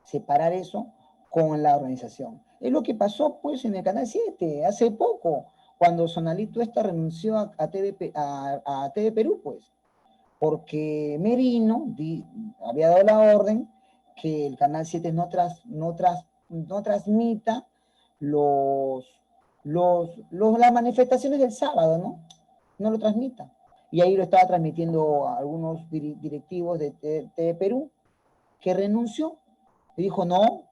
separar eso con la organización. Es lo que pasó pues en el Canal 7 hace poco, cuando Sonalito renunció a TV Perú, pues, porque Merino había dado la orden que el Canal 7 no transmita las manifestaciones del sábado, ¿no? No lo transmita. Y ahí lo estaba transmitiendo a algunos directivos de TV Perú, que renunció y dijo, no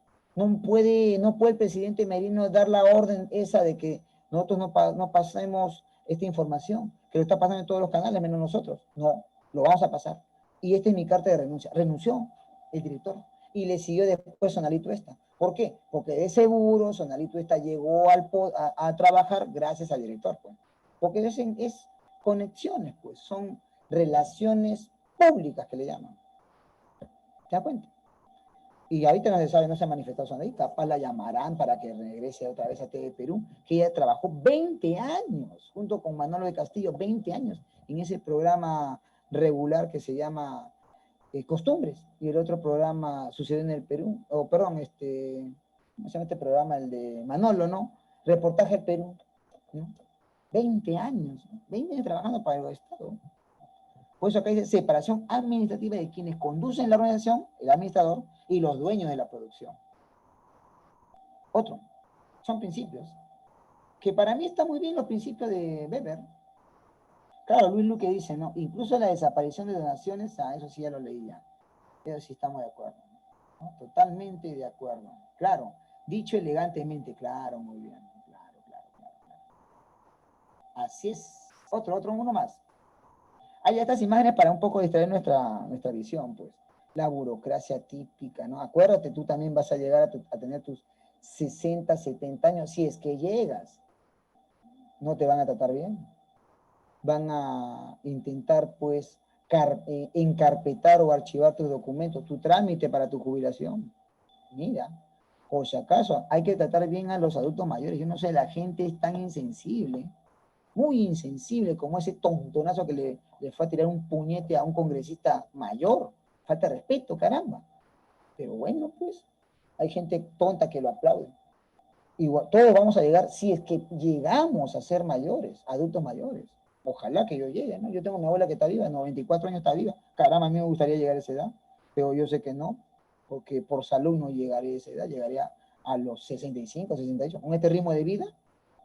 puede el presidente Merino dar la orden esa de que nosotros no pasemos esta información, que lo está pasando en todos los canales, menos nosotros. No, lo vamos a pasar. Y esta es mi carta de renuncia. Renunció el director y le siguió después Sonalito Esta. ¿Por qué? Porque de seguro Sonalito Esta llegó a trabajar gracias al director. Pues. Porque es conexiones, pues, son relaciones públicas que le llaman. ¿Te das cuenta? Y ahorita no se sabe, no se ha manifestado Sonalito, capaz la llamarán para que regrese otra vez a TV Perú, que ella trabajó 20 años, junto con Manolo de Castillo, 20 años, en ese programa regular que se llama Costumbres, y el otro programa sucedió en el Perú, o perdón, ¿cómo se llama este programa? El de Manolo, ¿no? Reportaje Perú, ¿no? 20 años, ¿no? 20 años trabajando para el Estado. Por eso acá dice separación administrativa de quienes conducen la organización, el administrador, y los dueños de la producción. Otro, son principios, que para mí están muy bien los principios de Weber. Claro, Luis Luque dice, ¿no? Incluso la desaparición de donaciones, eso sí ya lo leía. Eso sí estamos de acuerdo. ¿No? Totalmente de acuerdo. Claro, dicho elegantemente, claro, muy bien. Claro. Así es. Uno más. Hay estas imágenes para un poco distraer nuestra visión, pues. La burocracia típica, ¿no? Acuérdate, tú también vas a llegar a tener tus 60, 70 años, si es que llegas. No te van a tratar bien. Van a intentar, pues, encarpetar o archivar tus documentos, tu trámite para tu jubilación. Mira, por si acaso, hay que tratar bien a los adultos mayores. Yo no sé, la gente es tan insensible, muy insensible, como ese tontonazo que le fue a tirar un puñete a un congresista mayor. Falta de respeto, caramba. Pero bueno, pues, hay gente tonta que lo aplaude. Igual, todos vamos a llegar, si es que llegamos a ser mayores, adultos mayores. Ojalá que yo llegue, ¿no? Yo tengo a mi abuela que está viva, 94 años está viva. Caramba, a mí me gustaría llegar a esa edad, pero yo sé que no, porque por salud no llegaré a esa edad, llegaría a los 65, 68. Con este ritmo de vida,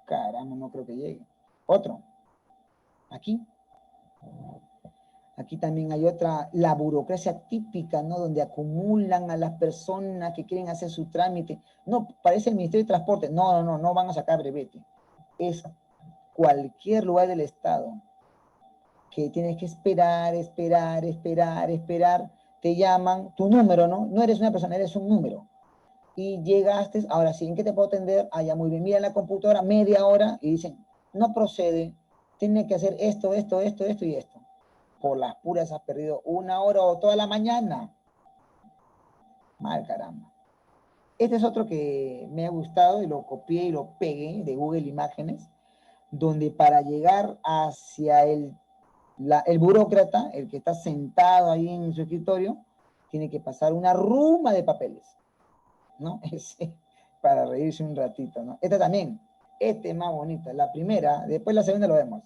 caramba, no creo que llegue. Otro, aquí también hay otra, la burocracia típica, ¿no? Donde acumulan a las personas que quieren hacer su trámite. No, parece el Ministerio de Transporte. No van a sacar brevete. Es cualquier lugar del Estado que tienes que esperar. Te llaman, tu número, ¿no? No eres una persona, eres un número. Y llegaste, ahora sí, ¿en qué te puedo atender? Ya muy bien, mira en la computadora, media hora, y dicen, no procede, tiene que hacer esto y esto. Por las puras has perdido 1 hora o toda la mañana. Mal, caramba. Este es otro que me ha gustado y lo copié y lo pegué de Google Imágenes, donde para llegar hacia el burócrata, el que está sentado ahí en su escritorio, tiene que pasar una ruma de papeles, ¿no? Para reírse un ratito, ¿no? Esta también, esta es más bonita. La primera, después la segunda lo vemos.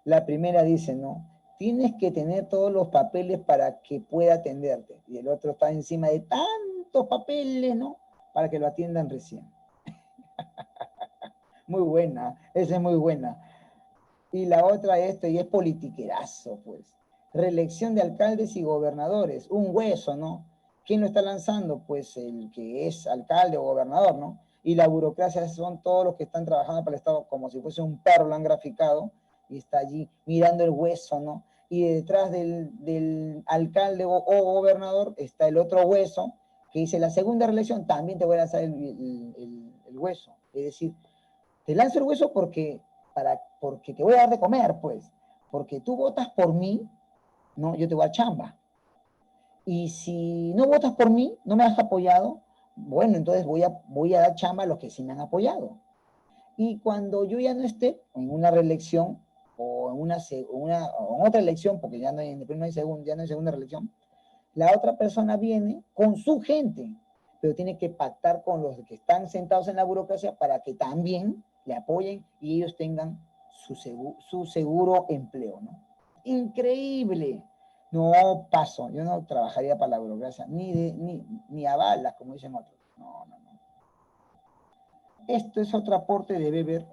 La primera dice, ¿no? Tienes que tener todos los papeles para que pueda atenderte. Y el otro está encima de tantos papeles, ¿no? Para que lo atiendan recién. Muy buena, esa es muy buena. Y la otra, y es politiquerazo, pues. Reelección de alcaldes y gobernadores, un hueso, ¿no? ¿Quién lo está lanzando? Pues el que es alcalde o gobernador, ¿no? Y la burocracia son todos los que están trabajando para el Estado como si fuese un perro, lo han graficado, y está allí mirando el hueso, ¿no? Y detrás del alcalde o gobernador está el otro hueso que dice, la segunda reelección también te voy a lanzar el hueso. Es decir, te lanzo el hueso porque te voy a dar de comer, pues. Porque tú votas por mí, ¿no? Yo te voy a dar chamba. Y si no votas por mí, no me has apoyado, bueno, entonces voy a dar chamba a los que sí me han apoyado. Y cuando yo ya no esté en una reelección o en otra elección, porque ya no hay, ya no hay segunda reelección, la otra persona viene con su gente, pero tiene que pactar con los que están sentados en la burocracia para que también le apoyen y ellos tengan su seguro empleo, ¿no? Increíble. No paso, yo no trabajaría para la burocracia, ni a balas, como dicen otros. No, no, no. Esto es otro aporte de Weber,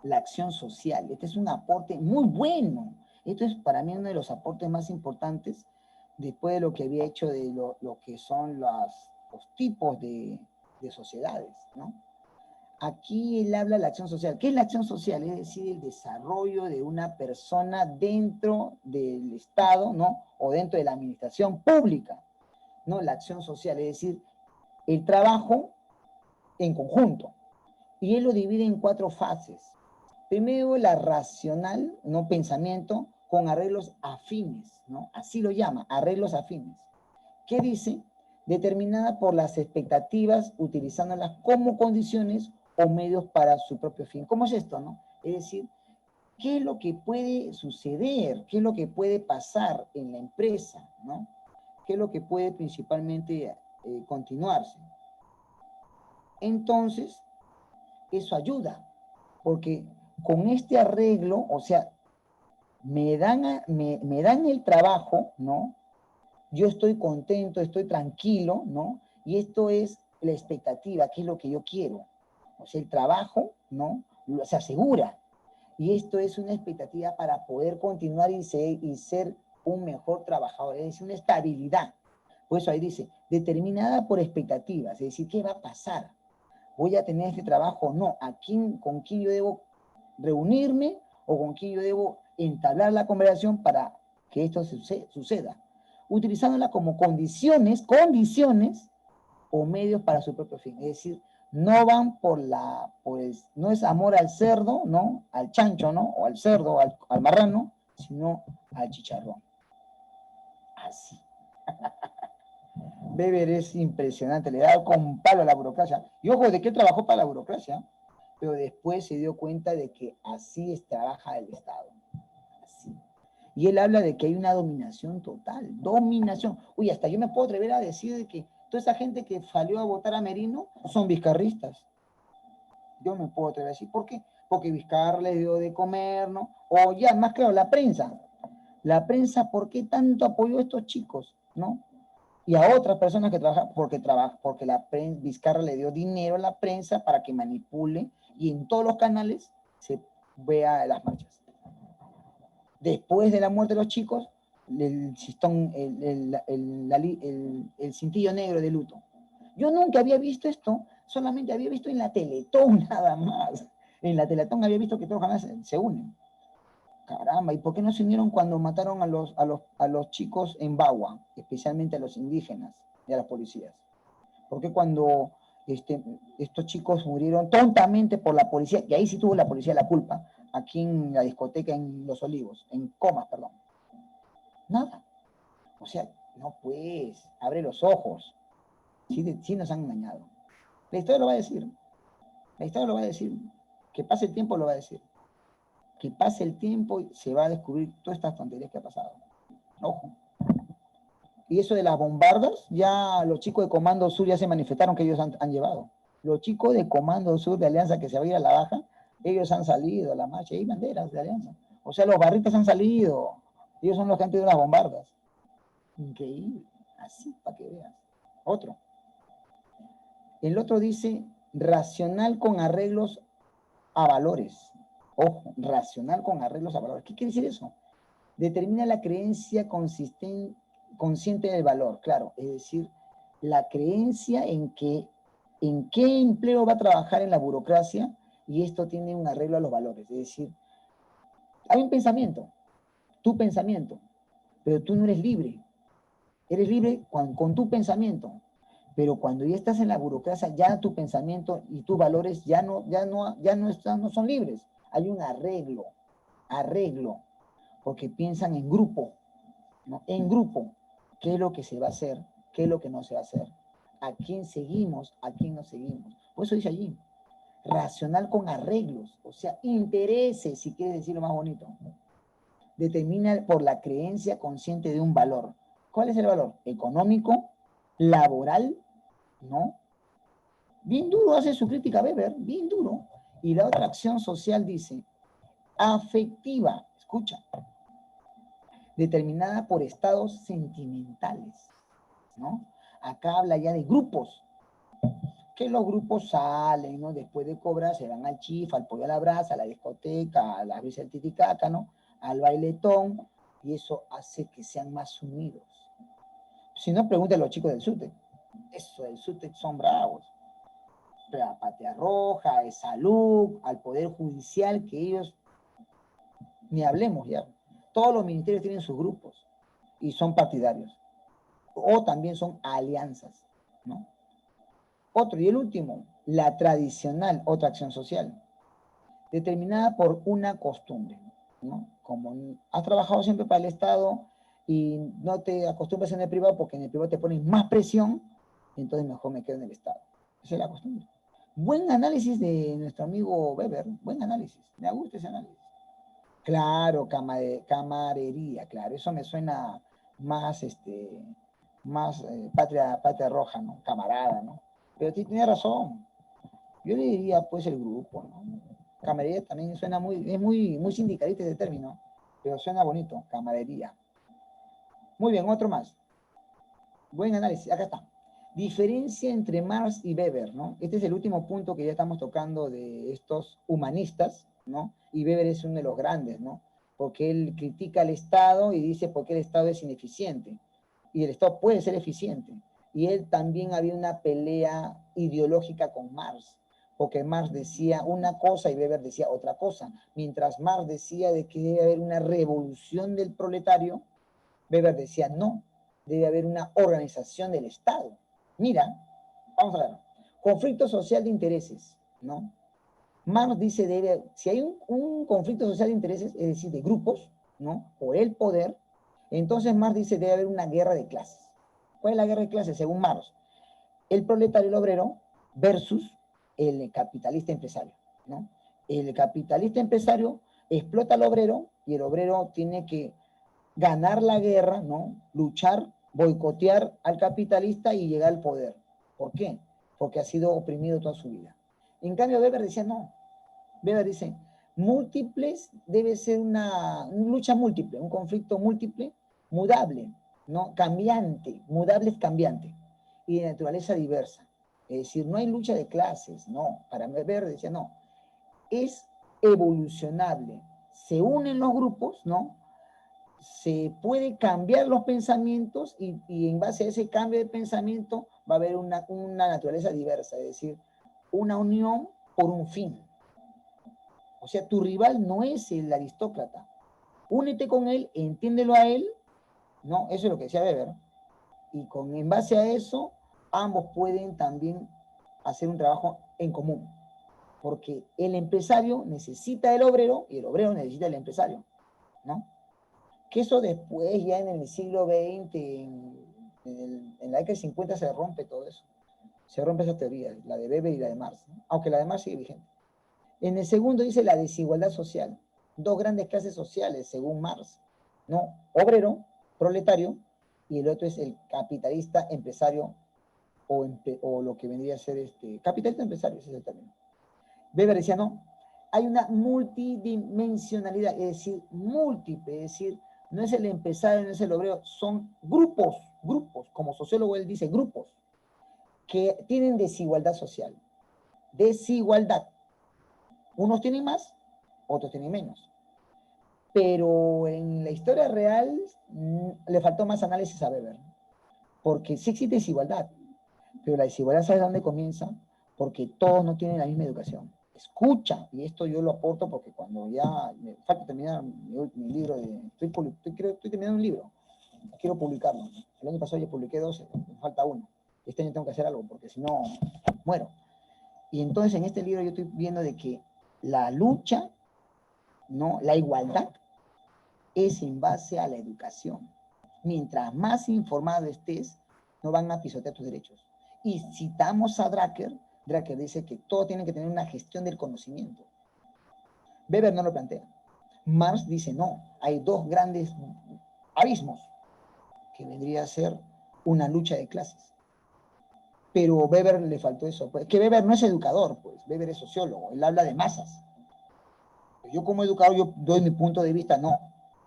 la acción social. Este es un aporte muy bueno. Esto es para mí uno de los aportes más importantes después de lo que había hecho de lo que son los tipos de sociedades, ¿no? Aquí él habla de la acción social. ¿Qué es la acción social? Es decir, el desarrollo de una persona dentro del Estado, ¿no? O dentro de la administración pública, ¿no? La acción social, es decir, el trabajo en conjunto. Y él lo divide en 4 fases. Primero, la racional, no pensamiento, con arreglos afines, ¿no? Así lo llama, arreglos afines. ¿Qué dice? Determinada por las expectativas, utilizándolas como condiciones o medios para su propio fin. ¿Cómo es esto, no? Es decir, ¿qué es lo que puede suceder? ¿Qué es lo que puede pasar en la empresa, no? ¿Qué es lo que puede principalmente continuarse? Entonces, eso ayuda, porque con este arreglo, o sea, me dan el trabajo, ¿no? Yo estoy contento, estoy tranquilo, ¿no? Y esto es la expectativa, que es lo que yo quiero. O sea, el trabajo, ¿no? Se asegura. Y esto es una expectativa para poder continuar y ser un mejor trabajador, es decir, una estabilidad. Por eso ahí dice, determinada por expectativas, es decir, ¿qué va a pasar? ¿Voy a tener este trabajo o no? ¿Con quién yo debo reunirme o con quién yo debo entablar la conversación para que esto suceda? Utilizándola como condiciones o medios para su propio fin. Es decir, no van no es amor al cerdo, ¿no? Al chancho, ¿no? O al cerdo, al marrano, sino al chicharrón. Así. Weber es impresionante, le da con palo a la burocracia. Y ojo, ¿de qué trabajó para la burocracia? Pero después se dio cuenta de que así trabaja el Estado. Así. Y él habla de que hay una dominación total, dominación. Uy, hasta yo me puedo atrever a decir de que toda esa gente que salió a votar a Merino son vizcarristas. Yo me puedo atrever a decir, ¿por qué? Porque Vizcarra les dio de comer, ¿no? O ya, más claro, la prensa. La prensa, ¿por qué tanto apoyó a estos chicos, ¿no? Y a otras personas que trabajan, porque la prensa, Vizcarra le dio dinero a la prensa para que manipule y en todos los canales se vea las marchas. Después de la muerte de los chicos, el cintillo negro de luto. Yo nunca había visto esto, solamente había visto en la Teletón nada más. En la Teletón había visto que todos los canales se unen. Caramba, ¿y por qué no se unieron cuando mataron a los chicos en Bagua, especialmente a los indígenas y a las policías? ¿Por qué cuando estos chicos murieron tontamente por la policía, que ahí sí tuvo la policía la culpa, aquí en la discoteca en Los Olivos, en Comas, perdón? Nada. O sea, no pues, abre los ojos. Sí nos han engañado. La historia lo va a decir. La historia lo va a decir. Que pase el tiempo lo va a decir. Que pase el tiempo y se va a descubrir todas estas tonterías que ha pasado. Ojo. Y eso de las bombardas, ya los chicos de Comando Sur ya se manifestaron que ellos han llevado. Los chicos de Comando Sur de Alianza que se va a ir a la baja, ellos han salido a la marcha, hay banderas de Alianza. O sea, los barritos han salido. Ellos son los que han tenido las bombardas. Increíble. Así para que veas. Otro. El otro dice, racional con arreglos a valores. Ojo, racional con arreglos a valores. ¿Qué quiere decir eso? Determina la creencia consciente del valor, claro, es decir, la creencia en qué empleo va a trabajar en la burocracia, y esto tiene un arreglo a los valores, es decir, hay un pensamiento, tu pensamiento, pero tú no eres libre con tu pensamiento, pero cuando ya estás en la burocracia, ya tu pensamiento y tus valores ya no son libres, hay un arreglo, porque piensan en grupo, ¿no? En grupo, qué es lo que se va a hacer, qué es lo que no se va a hacer, a quién seguimos, a quién no seguimos. Por eso dice allí, racional con arreglos, o sea, intereses, si quieres decirlo más bonito. Determina por la creencia consciente de un valor. ¿Cuál es el valor? Económico, laboral, ¿no? Bien duro hace su crítica Weber, bien duro. Y la otra acción social dice, afectiva, escucha, determinada por estados sentimentales, ¿no? Acá habla ya de grupos, que los grupos salen, ¿no? Después de cobrar se van al chifa, al pollo a la brasa, a la discoteca, a la brisa del titicaca, ¿no? Al bailetón, y eso hace que sean más unidos. Si no, pregúntale a los chicos del SUTEC. Eso del SUTEC son bravos. Pero a Patria Roja, a Salud, al Poder Judicial, que ellos, ni hablemos ya. Todos los ministerios tienen sus grupos y son partidarios. O también son alianzas, ¿no? Otro, y el último, la tradicional, otra acción social, determinada por una costumbre, ¿no? Como has trabajado siempre para el Estado y no te acostumbras en el privado porque en el privado te ponen más presión, entonces mejor me quedo en el Estado. Esa es la costumbre. Buen análisis de nuestro amigo Weber, buen análisis, me gusta ese análisis. Claro, camarería, claro, eso me suena más, patria roja, ¿no? Camarada, ¿no? Pero tiene razón. Yo le diría, pues, el grupo, ¿no? Camarería también suena muy sindicalista ese término, pero suena bonito, camarería. Muy bien, otro más. Buen análisis, acá está. Diferencia entre Marx y Weber, ¿no? Este es el último punto que ya estamos tocando de estos humanistas, ¿no? Y Weber es uno de los grandes, ¿no? Porque él critica al Estado y dice por qué el Estado es ineficiente. Y el Estado puede ser eficiente. Y él también había una pelea ideológica con Marx, porque Marx decía una cosa y Weber decía otra cosa. Mientras Marx decía de que debe haber una revolución del proletario, Weber decía no, debe haber una organización del Estado. Mira, vamos a ver, conflicto social de intereses, ¿no? Marx dice, si hay un conflicto social de intereses, es decir, de grupos, ¿no? Por el poder, entonces Marx dice debe haber una guerra de clases. ¿Cuál es la guerra de clases? Según Marx, el proletario, el obrero, versus el capitalista empresario, ¿no? El capitalista empresario explota al obrero y el obrero tiene que ganar la guerra, ¿no? Luchar, boicotear al capitalista y llegar al poder. ¿Por qué? Porque ha sido oprimido toda su vida. En cambio, Weber decía no. Weber dice, múltiples debe ser una lucha múltiple, un conflicto múltiple, mudable, ¿no? Cambiante, mudable es cambiante, y de naturaleza diversa. Es decir, no hay lucha de clases, no. Para Weber decía no. Es evolucionable. Se unen los grupos, ¿no? Se puede cambiar los pensamientos y en base a ese cambio de pensamiento va a haber una naturaleza diversa, es decir, una unión por un fin. O sea, tu rival no es el aristócrata. Únete con él, entiéndelo a él, ¿no? Eso es lo que decía Weber. Y en base a eso, ambos pueden también hacer un trabajo en común. Porque el empresario necesita del obrero y el obrero necesita del empresario, ¿no? Que eso después, ya en el siglo XX, en la década de 50 se rompe todo eso. Se rompe esa teoría, la de Weber y la de Marx, ¿no? Aunque la de Marx sigue vigente. En el segundo dice la desigualdad social. Dos grandes clases sociales, según Marx, ¿no? Obrero, proletario, y el otro es el capitalista empresario o lo que vendría a ser capitalista empresario, ese es el término. Weber decía, no, hay una multidimensionalidad, es decir, múltiple, es decir, no es el empresario, no es el obrero, son grupos, como sociólogo él dice, grupos, que tienen desigualdad social. Desigualdad. Unos tienen más, otros tienen menos. Pero en la historia real le faltó más análisis a Weber, porque sí existe desigualdad, pero la desigualdad, ¿sabes dónde comienza? Porque todos no tienen la misma educación. Escucha, y esto yo lo aporto porque cuando ya me falta terminar mi libro, estoy terminando un libro, quiero publicarlo. El año pasado ya publiqué 12, me falta uno. Este año tengo que hacer algo porque si no, muero. Y entonces en este libro yo estoy viendo de que la lucha, ¿no? La igualdad es en base a la educación. Mientras más informado estés, no van a pisotear tus derechos. Y citamos a Drucker, Drucker dice que todo tiene que tener una gestión del conocimiento. Weber no lo plantea. Marx dice no, hay dos grandes abismos, que vendría a ser una lucha de clases. Pero Weber le faltó eso. Pues, que Weber no es educador, pues, Weber es sociólogo, él habla de masas. Yo como educador, yo doy mi punto de vista, no.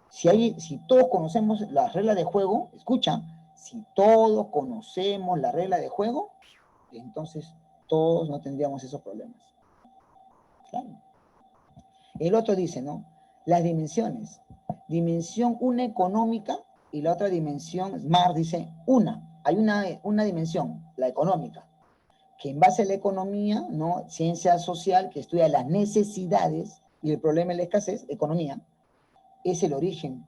Si todos conocemos las reglas de juego, escucha, si todos conocemos la regla de juego, entonces todos no tendríamos esos problemas. Claro. El otro dice, ¿no? Las dimensiones. Dimensión una económica y la otra dimensión, Marx dice, hay una dimensión, la económica, que en base a la economía, ¿no? Ciencia social, que estudia las necesidades y el problema de la escasez, economía, es el origen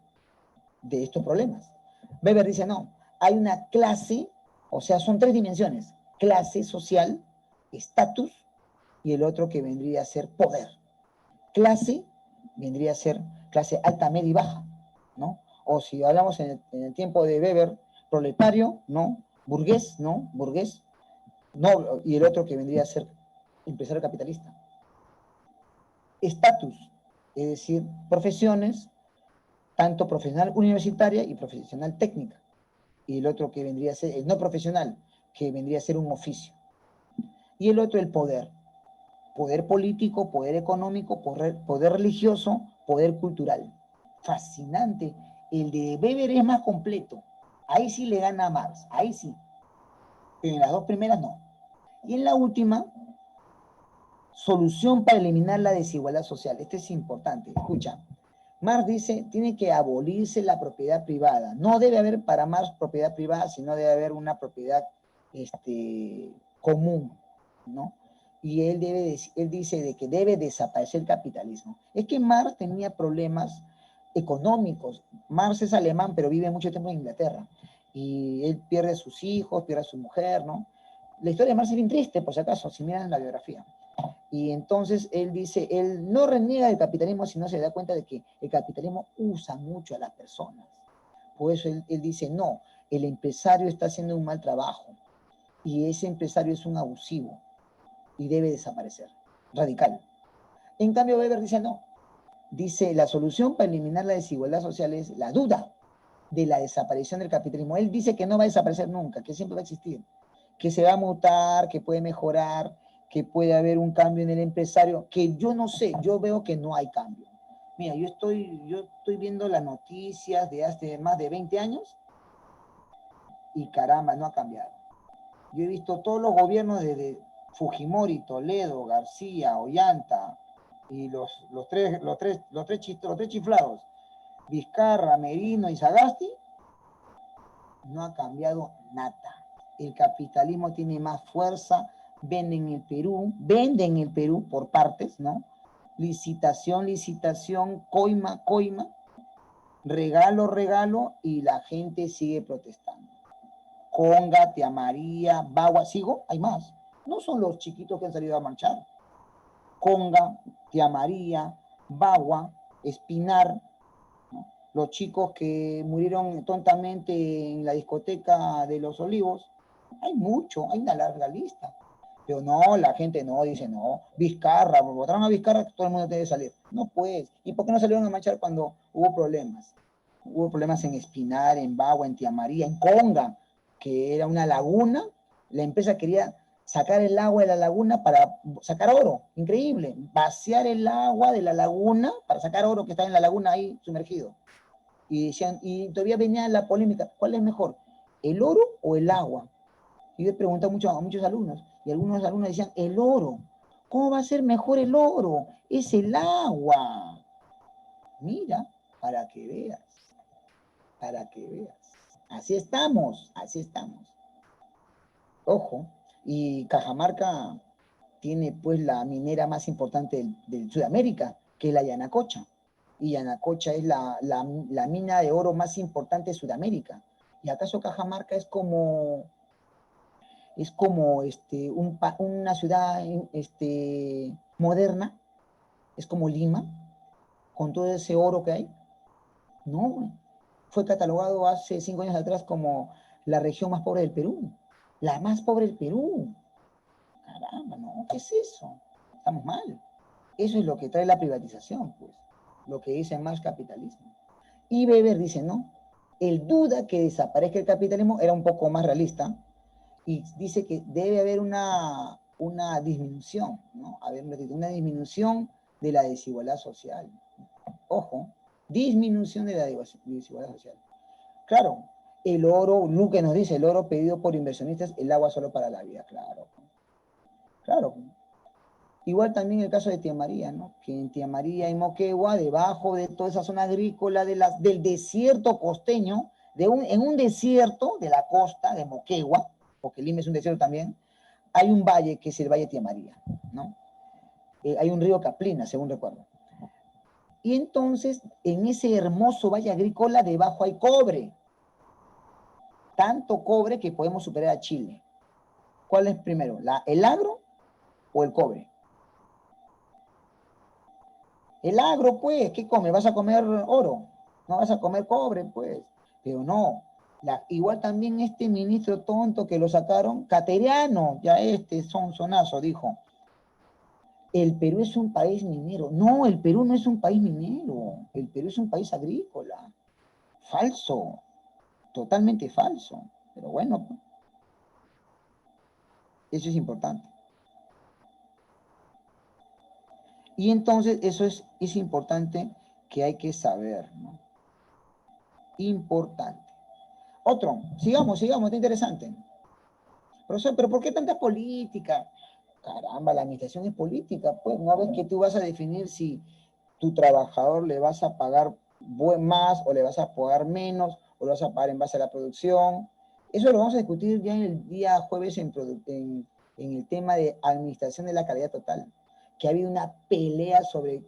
de estos problemas. Weber dice, no, hay una clase, o sea, son tres dimensiones, clase social, estatus, y el otro que vendría a ser poder. Clase vendría a ser clase alta, media y baja, ¿no? O si hablamos en el tiempo de Weber, proletario, ¿no? Burgués, ¿no? Burgués, no, y el otro que vendría a ser empresario capitalista. Estatus, es decir, profesiones, tanto profesional universitaria y profesional técnica. Y el otro que vendría a ser el no profesional, que vendría a ser un oficio. Y el otro el poder. Poder político, poder económico, poder religioso, poder cultural. Fascinante. El de Weber es más completo. Ahí sí le gana a Marx, ahí sí. Pero en las dos primeras no. Y en la última, solución para eliminar la desigualdad social. Este es importante, escucha. Marx dice, tiene que abolirse la propiedad privada. No debe haber para Marx propiedad privada, sino debe haber una propiedad común, ¿no? Y él dice de que debe desaparecer el capitalismo. Es que Marx tenía problemas económicos. Marx es alemán, pero vive mucho tiempo en Inglaterra. Y él pierde a sus hijos, pierde a su mujer, ¿no? La historia de Marx es bien triste, por si acaso, si miran la biografía. Y entonces él dice, él no reniega del capitalismo, sino se da cuenta de que el capitalismo usa mucho a las personas. Por eso él dice, no, el empresario está haciendo un mal trabajo y ese empresario es un abusivo y debe desaparecer, radical. En cambio, Weber dice, no, dice, la solución para eliminar la desigualdad social es la duda de la desaparición del capitalismo. Él dice que no va a desaparecer nunca, que siempre va a existir, que se va a mutar, que puede mejorar, que puede haber un cambio en el empresario, que yo no sé, yo veo que no hay cambio. Mira, yo estoy viendo las noticias de hace más de 20 años y caramba, no ha cambiado. Yo he visto todos los gobiernos desde Fujimori, Toledo, García, Ollanta y los tres chiflados, Vizcarra, Merino y Sagasti, no ha cambiado nada. El capitalismo tiene más fuerza, venden el Perú por partes, ¿no? Licitación, coima, regalo, y la gente sigue protestando. Conga, Tía María, Bagua, ¿sigo? Hay más. No son los chiquitos que han salido a marchar. Conga, Tía María, Bagua, Espinar, ¿no? Los chicos que murieron tontamente en la discoteca de Los Olivos. Hay mucho, hay una larga lista. Pero no, la gente no, dice no. Vizcarra, votaron a Vizcarra, todo el mundo debe salir. No, pues. ¿Y por qué no salieron a marchar cuando hubo problemas? Hubo problemas en Espinar, en Bagua, en Tía María, en Conga, que era una laguna. La empresa quería sacar el agua de la laguna para sacar oro. Increíble. Vaciar el agua de la laguna para sacar oro que estaba en la laguna ahí sumergido. Y decían, y todavía venía la polémica, ¿cuál es mejor? ¿El oro o el agua? Y yo he preguntado a muchos alumnos, y algunos alumnos decían, el oro, ¿Cómo va a ser mejor el oro? Es el agua. Mira, para que veas, para que veas. Así estamos, así estamos. Ojo, y Cajamarca tiene pues la minera más importante de Sudamérica, que es la Yanacocha. Y Yanacocha es la mina de oro más importante de Sudamérica. ¿Y acaso Cajamarca es como una ciudad moderna? ¿Es como Lima, con todo ese oro que hay? No, fue catalogado hace 5 años atrás como la región más pobre del Perú. La más pobre del Perú. Caramba, no, ¿qué es eso? Estamos mal. Eso es lo que trae la privatización, pues. Lo que dice más capitalismo. Y Weber dice, no, él duda que desaparezca el capitalismo, era un poco más realista, y dice que debe haber una disminución, ¿no? Una disminución de la desigualdad social. Ojo, disminución de la desigualdad social. Claro, el oro, Luque nos dice, el oro pedido por inversionistas, el agua solo para la vida, claro. Claro. Igual también el caso de Tía María, ¿no? Que en Tía María y Moquegua, debajo de toda esa zona agrícola del desierto costeño, en un desierto de la costa de Moquegua, porque Lima es un desierto también, hay un valle que es el Valle de Tía María, ¿no? Hay un río Caplina, según recuerdo. Y entonces, en ese hermoso valle agrícola, debajo hay cobre. Tanto cobre que podemos superar a Chile. ¿Cuál es primero? ¿El agro o el cobre? El agro, pues, ¿qué comes? ¿Vas a comer oro? No vas a comer cobre, pues. Pero no. Igual también este ministro tonto que lo sacaron, Cateriano, ya sonazo, dijo, el Perú es un país minero. No, el Perú no es un país minero. El Perú es un país agrícola. Falso. Totalmente falso. Pero bueno, eso es importante. Y entonces eso es importante que hay que saber, ¿no? Importante. Otro, sigamos, está interesante. Profesor, ¿pero por qué tanta política? Caramba, la administración es política, pues. Una vez que tú vas a definir si tu trabajador le vas a pagar más o le vas a pagar menos o lo vas a pagar en base a la producción. Eso lo vamos a discutir ya en el día jueves en el tema de administración de la calidad total. Que ha habido una pelea sobre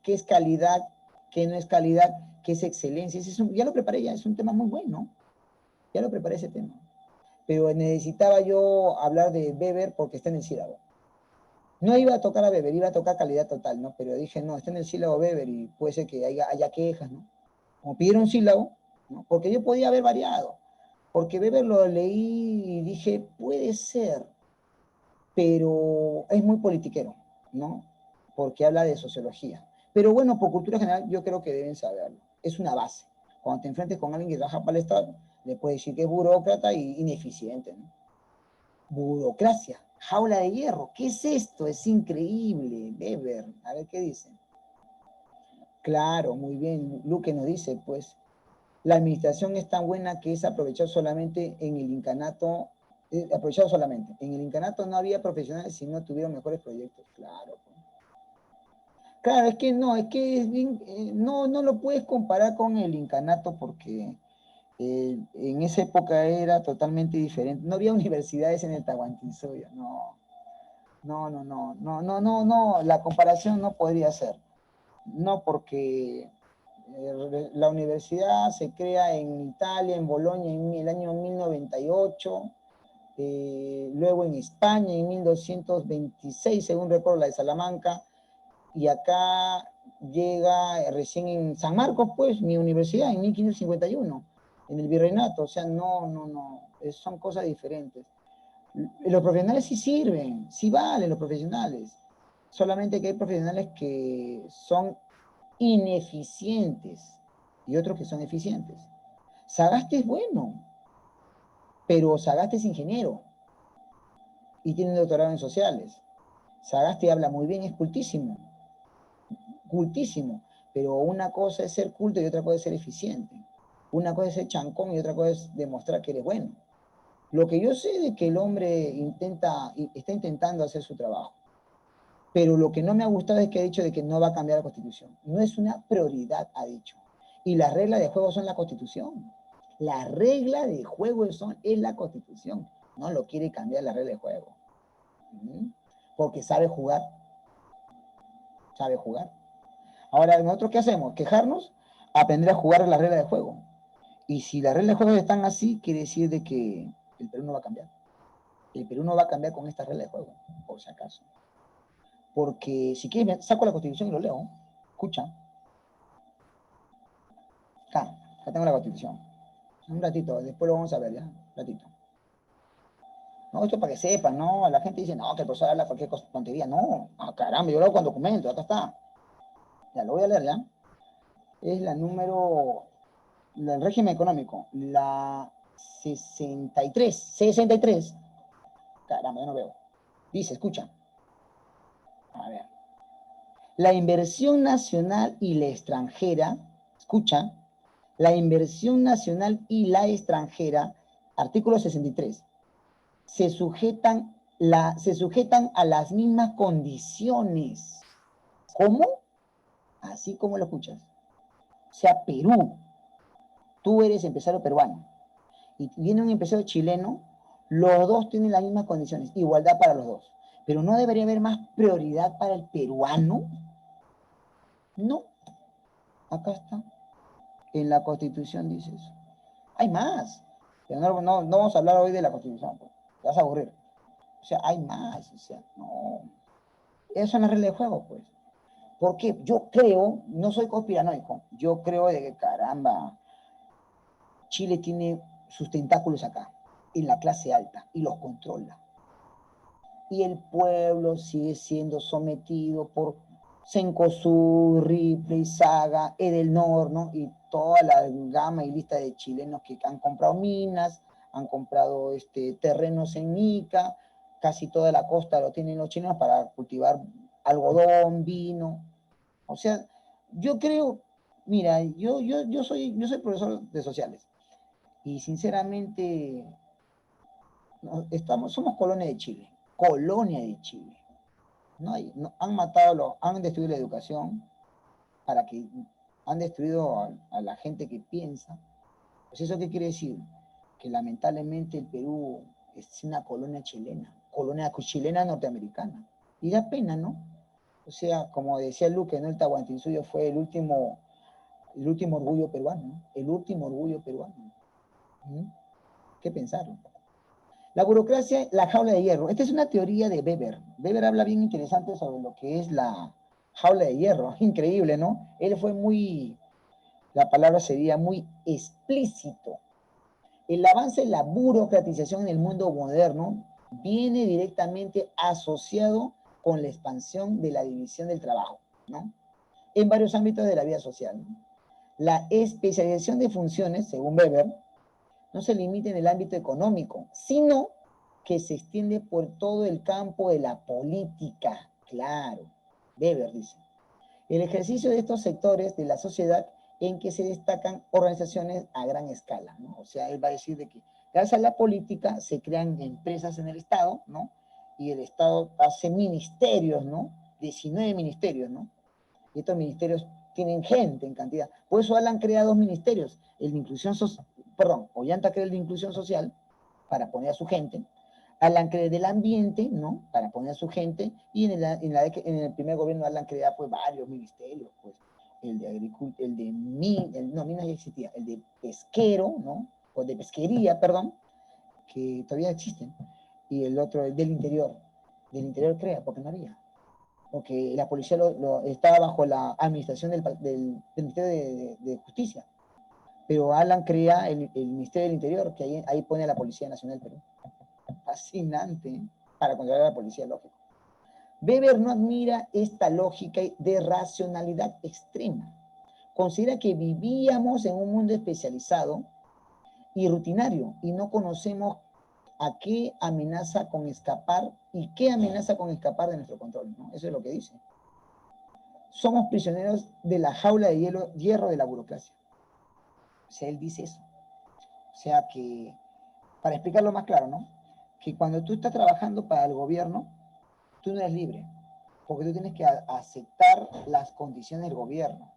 qué es calidad, qué no es calidad, qué es excelencia. Ya lo preparé, ya es un tema muy bueno. Ya lo preparé ese tema. Pero necesitaba yo hablar de Weber porque está en el sílabo. No iba a tocar a Weber, iba a tocar calidad total, ¿no? Pero dije, no, está en el sílabo Weber y puede ser que haya quejas, ¿no? Como pidieron sílabo, ¿no? Porque yo podía haber variado. Porque Weber lo leí y dije, puede ser, pero es muy politiquero, ¿no? Porque habla de sociología. Pero bueno, por cultura general, yo creo que deben saberlo. Es una base. Cuando te enfrentes con alguien que trabaja para el Estado, le puedes decir que es burócrata y ineficiente, ¿no? Burocracia, jaula de hierro. ¿Qué es esto? Es increíble. Weber, a ver qué dice. Claro, muy bien. Luque nos dice, pues, la administración es tan buena que es aprovechar solamente en el incanato, aprovechado solamente. En el incanato no había profesionales si no tuvieron mejores proyectos. Claro. Pues. Claro, es que no, no lo puedes comparar con el incanato porque en esa época era totalmente diferente. No había universidades en el Tahuantinsuyo, no, la comparación no podría ser. No, porque la universidad se crea en Italia, en Bolonia, en el año 1098, luego en España en 1226, según recuerdo, la de Salamanca, y acá llega recién en San Marcos, pues, mi universidad, en 1551, en el Virreinato. O sea, no, son cosas diferentes. Los profesionales sí sirven, sí valen los profesionales, solamente que hay profesionales que son ineficientes y otros que son eficientes. Sagasti es bueno, pero Sagasti es ingeniero y tiene un doctorado en sociales. Sagasti habla muy bien, es cultísimo, pero una cosa es ser culto y otra cosa es ser eficiente. Una cosa es ser chancón y otra cosa es demostrar que eres bueno. Lo que yo sé es que el hombre está intentando hacer su trabajo. Pero lo que no me ha gustado es que ha dicho de que no va a cambiar la Constitución. No es una prioridad, ha dicho. Y las reglas de juego son la Constitución. La regla de juego es la Constitución. No lo quiere cambiar la regla de juego. Porque sabe jugar. Sabe jugar. Ahora, ¿nosotros qué hacemos? ¿Quejarnos? Aprender a jugar las reglas de juego. Y si las reglas de juego están así, quiere decir de que el Perú no va a cambiar. El Perú no va a cambiar con estas reglas de juego, por si acaso. Porque si quieres, saco la Constitución y lo leo. Escucha. Acá tengo la Constitución. Un ratito, después lo vamos a ver ya. Un ratito. No, esto para que sepan, ¿no? La gente dice, no, que el profesor habla cualquier tontería. No, caramba, yo lo hago con documentos, acá está. Ya, lo voy a leer ya. Es la número, del régimen económico, la 63. Caramba, yo no veo. Dice, escucha. A ver. La inversión nacional y la extranjera, escucha, la inversión nacional y la extranjera, artículo 63, se sujetan a las mismas condiciones. ¿Cómo? Así como lo escuchas. O sea, Perú, tú eres empresario peruano y viene un empresario chileno, los dos tienen las mismas condiciones, igualdad para los dos. Pero ¿no debería haber más prioridad para el peruano? No. Acá está. En la Constitución dice eso. Hay más. Pero no vamos a hablar hoy de la Constitución, pues. Te vas a aburrir. O sea, hay más. O sea, no. Eso es la regla de juego, pues. Porque yo creo, no soy conspiranoico, yo creo de que, caramba, Chile tiene sus tentáculos acá, en la clase alta, y los controla. Y el pueblo sigue siendo sometido por Cencosud, Ripley, Saga, Edelnor, ¿no? Y toda la gama y lista de chilenos que han comprado minas, han comprado terrenos en Ica, casi toda la costa lo tienen los chilenos para cultivar algodón, vino. O sea, yo creo, mira, yo soy profesor de sociales y sinceramente somos colonia de Chile. Han destruido la educación, han destruido a la gente que piensa. Pues ¿eso qué quiere decir? Que lamentablemente el Perú es una colonia chilena norteamericana. Y da pena, ¿no? O sea, como decía Luque, ¿no? El Tahuantinsuyo fue el último orgullo peruano, ¿no? El último orgullo peruano. ¿Qué pensar? La burocracia, la jaula de hierro. Esta es una teoría de Weber. Weber habla bien interesante sobre lo que es la jaula de hierro. Increíble, ¿no? Él fue la palabra sería muy explícito. El avance en la burocratización en el mundo moderno viene directamente asociado con la expansión de la división del trabajo, ¿no? En varios ámbitos de la vida social, ¿no? La especialización de funciones, según Weber, no se limita en el ámbito económico, sino que se extiende por todo el campo de la política. Claro, Weber dice. El ejercicio de estos sectores de la sociedad en que se destacan organizaciones a gran escala, ¿no? O sea, él va a decir de que gracias a la política se crean empresas en el Estado, ¿no? Y el Estado hace ministerios, ¿no? 19 ministerios, ¿no? Y estos ministerios tienen gente en cantidad. Por eso han creado dos ministerios, el de inclusión social, Ollanta crea el de inclusión social para poner a su gente, Alan crea del ambiente, ¿no? Para poner a su gente, y en el primer gobierno Alan crea pues varios ministerios, pues el de agricultura, minas ya existía, el de pesquero, ¿no? O de pesquería, perdón, que todavía existen, y el otro, el del interior crea, porque no había. Porque la policía estaba bajo la administración del Ministerio de Justicia. Pero Alan crea el Ministerio del Interior, que ahí pone a la Policía Nacional del Perú. Fascinante, ¿eh? Para controlar a la policía, lógico. Weber no admira esta lógica de racionalidad extrema. Considera que vivíamos en un mundo especializado y rutinario y no conocemos a qué amenaza con escapar y qué amenaza con escapar de nuestro control, ¿no? Eso es lo que dice. Somos prisioneros de la jaula de hierro de la burocracia. O sea, él dice eso. O sea que, para explicarlo más claro, ¿no? Que cuando tú estás trabajando para el gobierno, tú no eres libre. porque tú tienes que aceptar las condiciones del gobierno,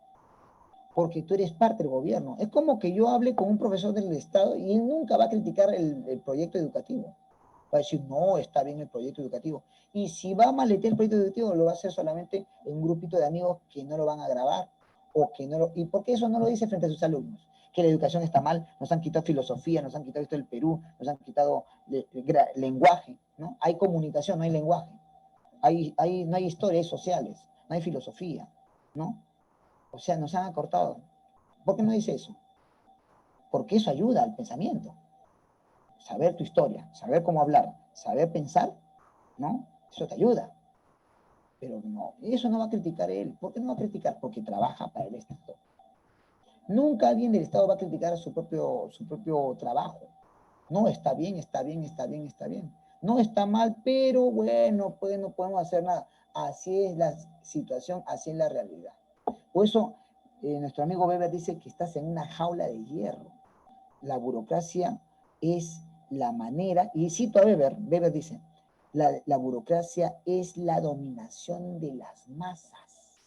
porque tú eres parte del gobierno. Es como que yo hable con un profesor del Estado y él nunca va a criticar el proyecto educativo. Va a decir, no, está bien el proyecto educativo. Y si va a maletear el proyecto educativo, lo va a hacer solamente en un grupito de amigos que no lo van a grabar, o que no lo... ¿Y por qué eso no lo dice frente a sus alumnos? Que la educación está mal, nos han quitado filosofía, nos han quitado esto del Perú, nos han quitado lenguaje, ¿no? Hay comunicación, no hay lenguaje. No hay historias sociales, no hay filosofía, ¿no? O sea, nos han acortado. ¿Por qué no dice eso? Porque eso ayuda al pensamiento. Saber tu historia, saber cómo hablar, saber pensar, ¿no? Eso te ayuda. Pero no, eso no va a criticar él. ¿Por qué no va a criticar? Porque trabaja para el Estado. Nunca alguien del Estado va a criticar su propio trabajo. No, está bien, está bien, está bien, está bien. No está mal, pero bueno, pues no podemos hacer nada. Así es la situación, así es la realidad. Por eso, nuestro amigo Weber dice que estás en una jaula de hierro. La burocracia es la manera, y cito a Weber, Weber dice, la burocracia es la dominación de las masas.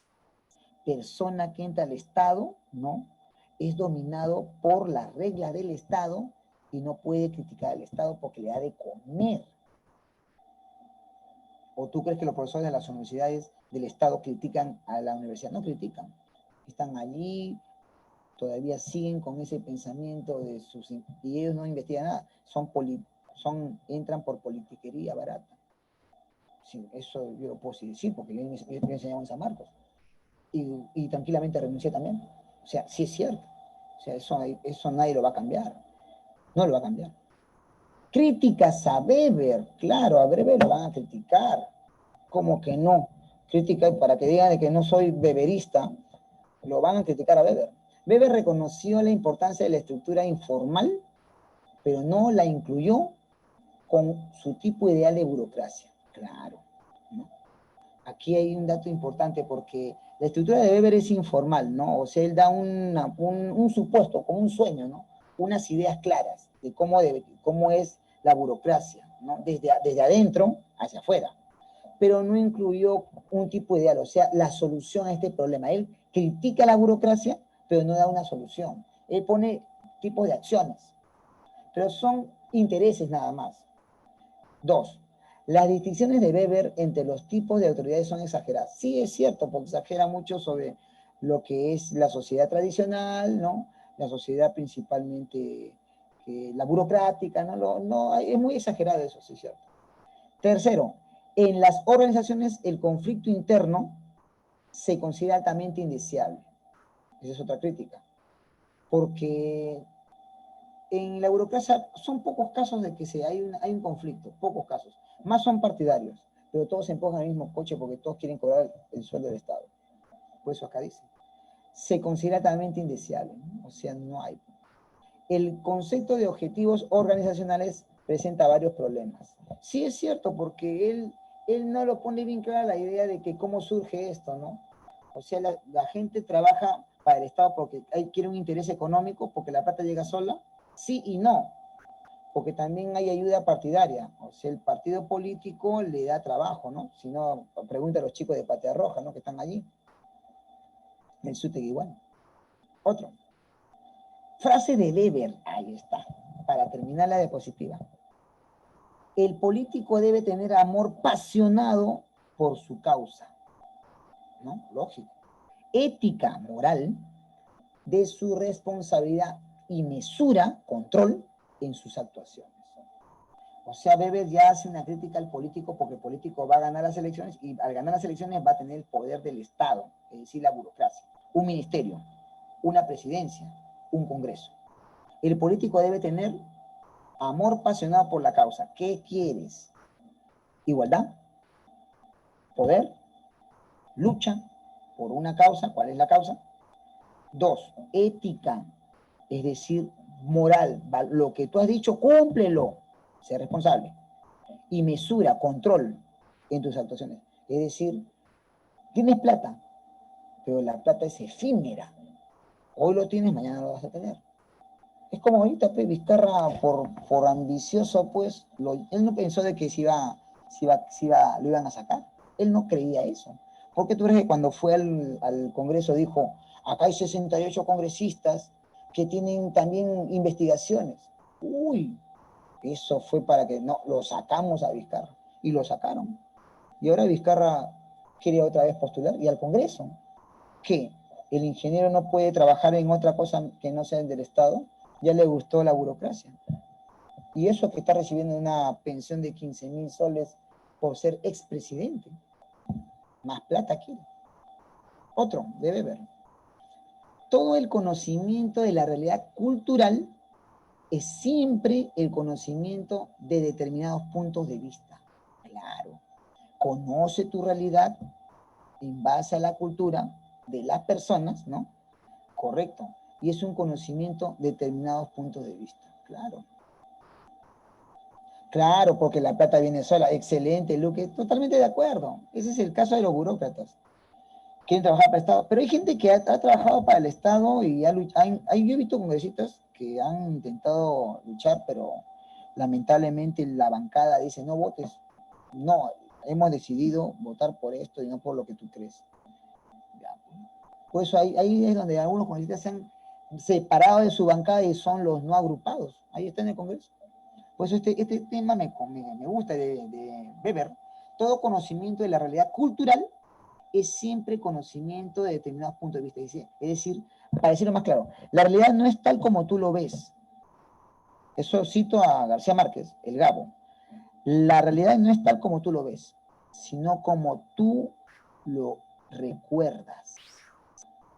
Persona que entra al Estado, ¿no? Es dominado por las reglas del Estado y no puede criticar al Estado porque le da de comer. ¿O tú crees que los profesores de las universidades del Estado critican a la universidad? No critican. Están allí, todavía siguen con ese pensamiento de sus... Y ellos no investigan nada. Entran por politiquería barata. Sí, eso yo lo puedo decir porque yo enseñaba en San Marcos. Y tranquilamente renuncié también. O sea, sí es cierto. O sea, eso nadie lo va a cambiar. No lo va a cambiar. Críticas a Weber, claro, a Weber lo van a criticar. ¿Cómo que no? Crítica para que digan de que no soy weberista, lo van a criticar a Weber. Weber reconoció la importancia de la estructura informal, pero no la incluyó con su tipo ideal de burocracia. Claro, ¿no? Aquí hay un dato importante porque la estructura de Weber es informal, ¿no? O sea, él da un supuesto, como un sueño, ¿no? Unas ideas claras de cómo es la burocracia, ¿no? Desde adentro hacia afuera. Pero no incluyó un tipo ideal, o sea, la solución a este problema. Él critica la burocracia, pero no da una solución. Él pone tipos de acciones, pero son intereses nada más. 2. Las distinciones de Weber entre los tipos de autoridades son exageradas. Sí, es cierto, porque exagera mucho sobre lo que es la sociedad tradicional, ¿no? La sociedad principalmente la burocrática, ¿no? Es muy exagerado eso, sí es cierto. Tercero, en las organizaciones el conflicto interno se considera altamente indeseable. Esa es otra crítica. Porque en la burocracia son pocos casos de que hay un conflicto, pocos casos. Más son partidarios, pero todos se empujan al mismo coche porque todos quieren cobrar el sueldo del Estado. Por eso acá dice. Se considera altamente indeseable, ¿no? O sea, no hay. El concepto de objetivos organizacionales presenta varios problemas. Sí es cierto, porque él no lo pone bien clara la idea de que cómo surge esto, ¿no? O sea, la gente trabaja para el Estado porque quiere un interés económico, porque la plata llega sola, sí y no, porque también hay ayuda partidaria. O sea, el partido político le da trabajo, ¿no? Si no, pregunta a los chicos de Patria Roja, ¿no? Que están allí. El SUTEC igual. Otro. Frase de Weber, ahí está, para terminar la diapositiva. El político debe tener amor apasionado por su causa, ¿no? Lógico. Ética moral de su responsabilidad y mesura, control en sus actuaciones. O sea, Weber ya hace una crítica al político porque el político va a ganar las elecciones y al ganar las elecciones va a tener el poder del Estado, es decir, la burocracia, un ministerio, una presidencia, un congreso. El político debe tener amor apasionado por la causa. ¿Qué quieres? Igualdad, poder, lucha por una causa. ¿Cuál es la causa? 2, ética, es decir, moral. Lo que tú has dicho, cúmplelo. Sé responsable. Y mesura, control en tus actuaciones. Es decir, tienes plata, pero la plata es efímera. Hoy lo tienes, mañana lo vas a tener. Es como ahorita, pues, Vizcarra, por ambicioso, pues, él no pensó de que lo iban a sacar. Él no creía eso. ¿Por qué tú crees que cuando fue al Congreso dijo, acá hay 68 congresistas que tienen también investigaciones? Uy, eso fue para que no, lo sacamos a Vizcarra. Y lo sacaron. Y ahora Vizcarra quiere otra vez postular y al Congreso. ¿Qué? ¿El ingeniero no puede trabajar en otra cosa que no sea del Estado? Ya le gustó la burocracia. Y eso que está recibiendo una pensión de 15.000 soles por ser expresidente. Más plata quiere. Otro, debe ver. Todo el conocimiento de la realidad cultural es siempre el conocimiento de determinados puntos de vista. Claro. Conoce tu realidad en base a la cultura de las personas, ¿no? Correcto. Y es un conocimiento de determinados puntos de vista. Claro. Claro, porque la plata viene sola. Excelente, Luque. Totalmente de acuerdo. Ese es el caso de los burócratas. Quieren trabajar para el Estado. Pero hay gente que ha trabajado para el Estado y yo he visto congresistas que han intentado luchar, pero lamentablemente la bancada dice, no votes. No, hemos decidido votar por esto y no por lo que tú crees. Por eso ahí es donde algunos congresistas se han separado de su bancada y son los no agrupados. Ahí está en el Congreso. Por eso este tema me gusta de Weber. Todo conocimiento de la realidad cultural es siempre conocimiento de determinados puntos de vista. Es decir, para decirlo más claro, la realidad no es tal como tú lo ves. Eso cito a García Márquez, el Gabo. La realidad no es tal como tú lo ves, sino como tú lo recuerdas.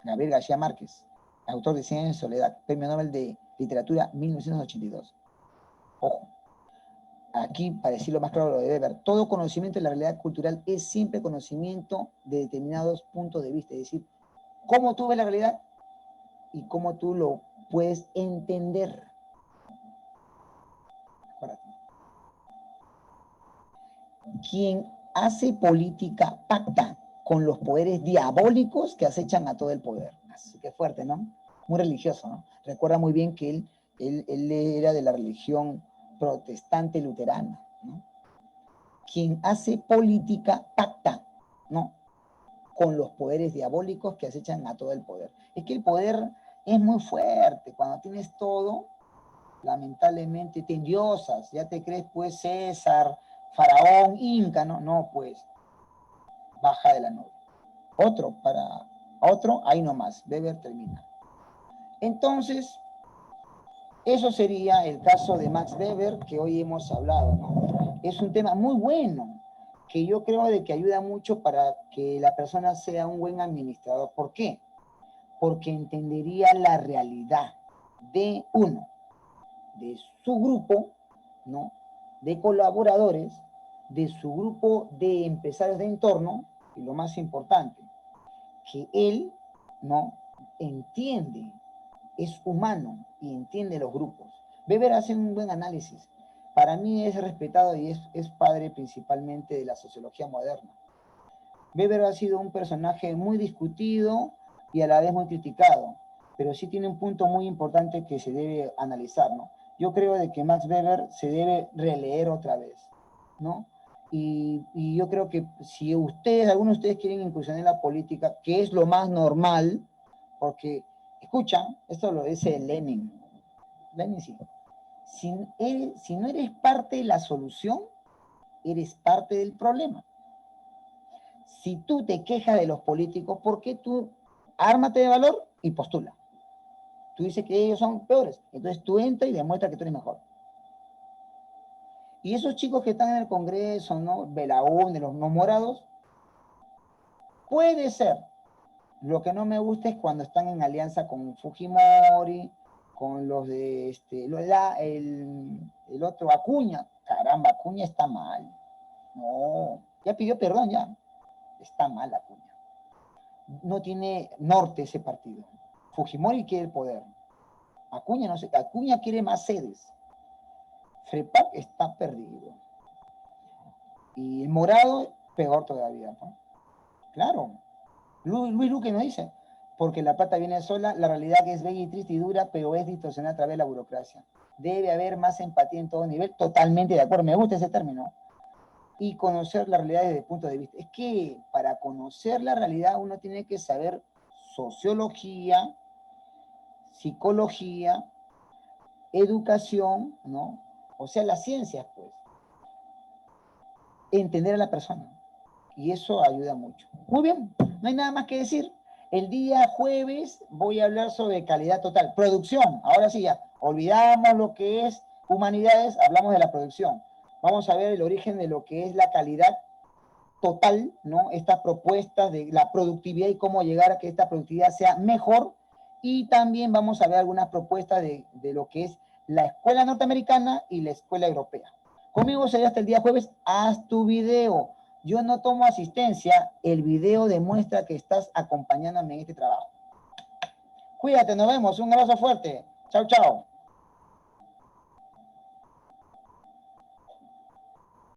Gabriel García Márquez, autor de 100 años de soledad, Premio Nobel de Literatura 1982. Ojo, aquí, para decirlo más claro, lo debe ver. Todo conocimiento de la realidad cultural es siempre conocimiento de determinados puntos de vista, es decir, cómo tú ves la realidad y cómo tú lo puedes entender. Quien hace política pacta con los poderes diabólicos que acechan a todo el poder. Así que fuerte, ¿no? Muy religioso, ¿no? Recuerda muy bien que él era de la religión protestante luterana, ¿no? Quien hace política pacta, ¿no? Con los poderes diabólicos que acechan a todo el poder. Es que el poder es muy fuerte. Cuando tienes todo, lamentablemente te endiosas. Ya te crees, pues, César, Faraón, Inca, ¿no? No, pues, baja de la nube. Otro, ahí nomás. Weber termina. Entonces, eso sería el caso de Max Weber que hoy hemos hablado, ¿no? Es un tema muy bueno, que yo creo de que ayuda mucho para que la persona sea un buen administrador. ¿Por qué? Porque entendería la realidad de uno, de su grupo, ¿no? De colaboradores, de su grupo de empresarios de entorno, y lo más importante, que él, ¿no? Entiende, es humano y entiende los grupos. Weber hace un buen análisis. Para mí es respetado y es padre principalmente de la sociología moderna. Weber ha sido un personaje muy discutido y a la vez muy criticado, pero sí tiene un punto muy importante que se debe analizar, ¿no? Yo creo de que Max Weber se debe releer otra vez, ¿no? Y yo creo que si algunos de ustedes quieren incursionar en la política, que es lo más normal, porque, escucha, esto lo dice Lenin. Lenin sí. Si no eres parte de la solución, eres parte del problema. Si tú te quejas de los políticos, ¿por qué tú ármate de valor y postula? Tú dices que ellos son peores, entonces tú entra y demuestra que tú eres mejor. Y esos chicos que están en el Congreso, ¿no? Belaúnde, los no morados, puede ser. Lo que no me gusta es cuando están en alianza con Fujimori, con los de el otro Acuña. Caramba, Acuña está mal. No, ya pidió perdón ya. Está mal Acuña. No tiene norte ese partido. Fujimori quiere el poder. Acuña no sé, Acuña quiere más sedes. FREPAC está perdido. Y el morado, peor todavía, ¿no? Claro. Luis Luque nos dice, porque la plata viene sola, la realidad que es bella y triste y dura, pero es distorsionada a través de la burocracia. Debe haber más empatía en todo nivel, totalmente de acuerdo, me gusta ese término. y conocer la realidad desde el punto de vista. Es que para conocer la realidad uno tiene que saber sociología, psicología, educación, ¿no? O sea, las ciencias, pues. Entender a la persona. Y eso ayuda mucho. Muy bien, no hay nada más que decir. El día jueves voy a hablar sobre calidad total. Producción, ahora sí ya, olvidamos lo que es humanidades, hablamos de la producción. Vamos a ver el origen de lo que es la calidad total, ¿no? Estas propuestas de la productividad y cómo llegar a que esta productividad sea mejor. Y también vamos a ver algunas propuestas de lo que es la escuela norteamericana y la escuela europea. Conmigo será hasta el día jueves. Haz tu video. Yo no tomo asistencia. El video demuestra que estás acompañándome en este trabajo. Cuídate, nos vemos. Un abrazo fuerte. Chao, chao.